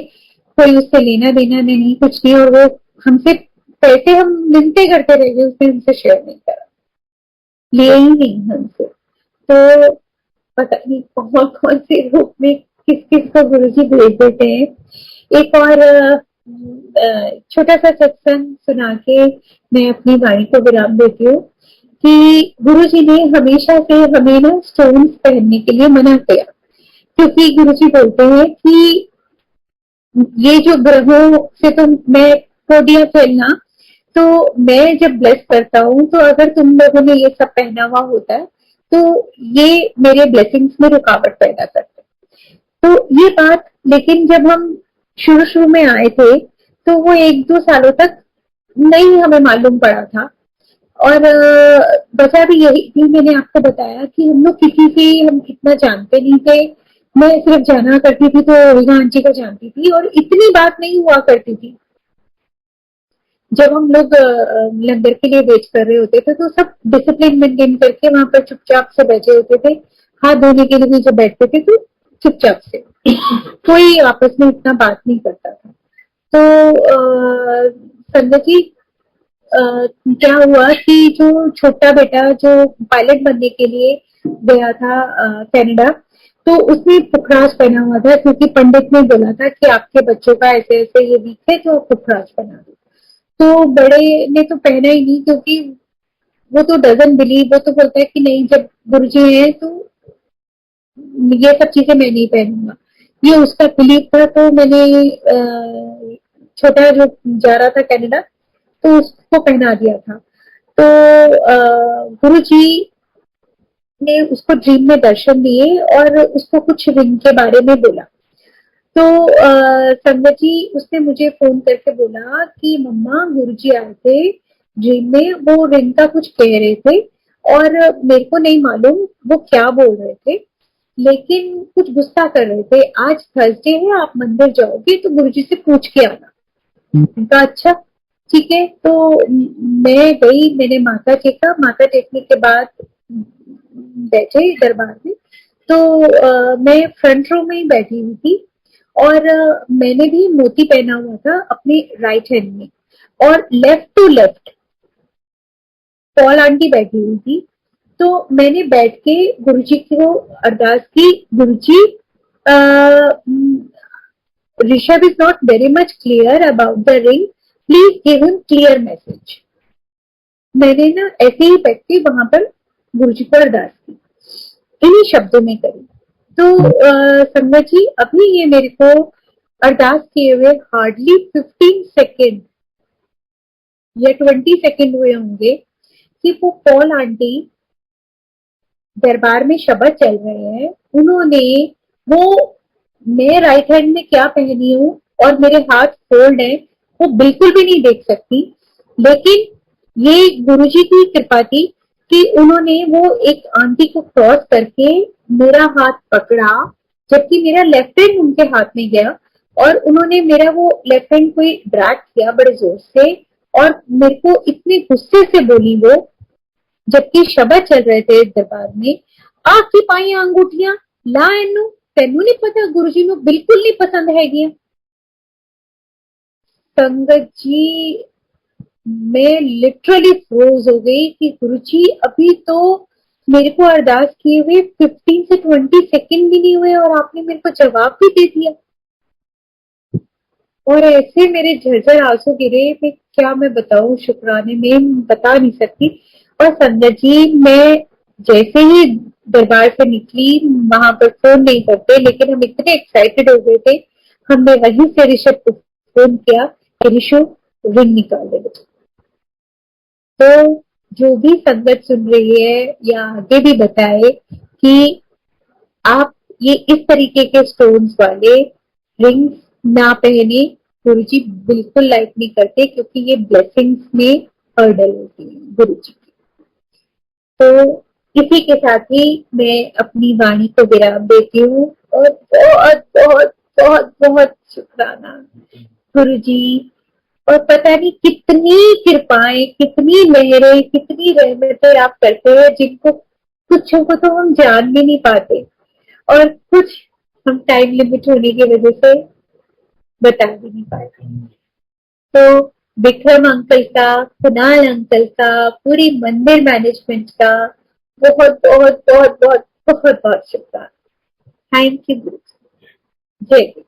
Speaker 1: कोई उससे लेना देना नहीं, कुछ नहीं, और वो हमसे पैसे हम मिलते करते रह गए, उसने हमसे शेयर नहीं करा, लिए ही नहीं हमसे। तो पता नहीं कौन कौन से रूप में किस किस को गुरुजी भेज देते हैं। एक और छोटा सा सत्संग सुना के मैं अपनी वाणी को विराम देती हूँ कि गुरुजी ने हमेशा से हमें ना स्टोन्स पहनने के लिए मना किया, क्योंकि गुरुजी बोलते हैं कि ये जो ग्रहों से तो मैं कोडियां फैलना, तो मैं जब ब्लेस करता हूँ, तो अगर तुम लोगों ने ये सब पहना हुआ होता है, तो ये मेरे ब्लेसिंग्स में रुकावट पैदा करते। तो ये बात, लेकिन जब हम शुरू शुरू में आए थे, तो वो 1-2 सालों तक नहीं हमें मालूम पड़ा था। और वजह भी यही थी, मैंने आपको बताया कि हम लोग किसी से हम इतना जानते नहीं थे। मैं सिर्फ जाना करती थी तो रीना आंटी को जानती थी, और इतनी बात नहीं हुआ करती थी। जब हम लोग लंगर के लिए वेट कर रहे होते थे, तो सब डिसिप्लिन मेंटेन करके वहां पर चुपचाप से बैठे होते थे। हाथ धोने के लिए भी जब बैठते थे, तो चुपचाप से, कोई आपस में इतना बात नहीं करता था। तो संगत जी, क्या हुआ कि जो छोटा बेटा जो पायलट बनने के लिए गया था कनाडा, तो उसने पुखराज पहना हुआ था, क्योंकि पंडित ने बोला था कि आपके बच्चों का ऐसे ऐसे ये वीक है, तो पुखराज पहना दो। तो बड़े ने तो पहना ही नहीं, क्योंकि वो तो डजन बिलीव, वो तो बोलता है कि नहीं, जब गुरुजी है तो ये सब चीजें मैं नहीं पहनूंगा। ये उसका बिलीव था। तो मैंने छोटा जो जा रहा था कनाडा, तो उसको पहना दिया था। तो गुरु जी ने उसको ड्रीम में दर्शन दिए, और उसको कुछ रिंग के बारे में बोला। तो संगत जी, उसने मुझे फोन करके बोला कि मम्मा, गुरुजी आए थे ड्रीम में, वो रिंग का कुछ कह रहे थे, और मेरे को नहीं मालूम वो क्या बोल रहे थे, लेकिन कुछ गुस्सा कर रहे थे। आज थर्सडे है, आप मंदिर जाओगे तो गुरुजी से पूछ के आना। उनका अच्छा, ठीक है। तो मैं गई, मैंने माथा टेका, माथा टेकने के बाद बैठे दरबार में। तो मैं फ्रंट रो में ही बैठी हुई थी, और मैंने भी मोती पहना हुआ था अपने राइट हैंड में, और left to left Paul aunty बैठी हुई थी। तो मैंने बैठ के गुरुजी को अरदास की, Guruji, Rishabh is not very much clear about the ring, please give him clear message. मैंने ना ऐसे ही बैठ के वहां पर गुरुजी को अरदास की, इन्हीं शब्दों में करी। तो संगत जी, अभी ये मेरे को अरदास किए हुए हार्डली 15 सेकेंड या 20 सेकेंड हुए होंगे कि वो पॉल आंटी दरबार में शब्द चल रहे हैं, उन्होंने वो, मैं राइट हैंड में क्या पहनी हूँ और मेरे हाथ फोल्ड है, वो बिल्कुल भी नहीं देख सकती। लेकिन ये गुरुजी की कृपा थी कि उन्होंने वो एक आंटी को क्रॉस करके मेरा हाथ पकड़ा, जबकि मेरा लेफ्ट हैंड उनके हाथ में गया, और उन्होंने मेरा वो लेफ्ट हैंड कोई ड्रैग किया बड़े जोर से, और मेरे को इतने गुस्से से बोली वो, जबकि शब्द चल रहे थे दरबार में, आखी पाई अंगूठियां ला इनू, तेनू नहीं पता, गुरुजी ਨੂੰ बिल्कुल नहीं पसंद है। संगत जी, मैं लिटरली फ्रोज हो गई कि गुरुजी, अभी तो मेरे को अरदास किए हुए 15 से 20 सेकेंड भी नहीं हुए, और आपने मेरे को जवाब भी दे दिया। और ऐसे मेरे झरझर आंसू गिरे, मैं बताऊं, शुक्राने में बता नहीं सकती। और संगत जी, मैं जैसे ही दरबार से निकली, वहां पर फोन नहीं करते, लेकिन हम इतने एक्साइटेड हो गए थे, हमने वहीं से ऋषभ को फोन किया कि ऋषभ, रिंग निकाल दे बेटा। तो जो भी संगत सुन रही है या आगे भी बताए कि आप ये इस तरीके के स्टोन्स वाले रिंग्स ना पहने, गुरुजी बिल्कुल लाइक नहीं करते, क्योंकि ये ब्लेसिंग्स में हर्डल होती है गुरुजी। तो इसी के साथ ही मैं अपनी वाणी को विराम देती हूँ और बहुत बहुत बहुत बहुत शुक्राना गुरु जी। और पता नहीं कितनी कृपाएं, कितनी मेहरें, कितनी रहमतें आप करते हैं, जिनको कुछों को तो हम जान भी नहीं पाते और कुछ हम टाइम लिमिट होने की वजह से बता भी नहीं पाते। तो विक्रम अंकल का, कुणाल अंकल का, पूरी मंदिर मैनेजमेंट का बहुत बहुत बहुत बहुत बहुत बहुत शुक्रिया। थैंक यू गुरु। जय गुरु।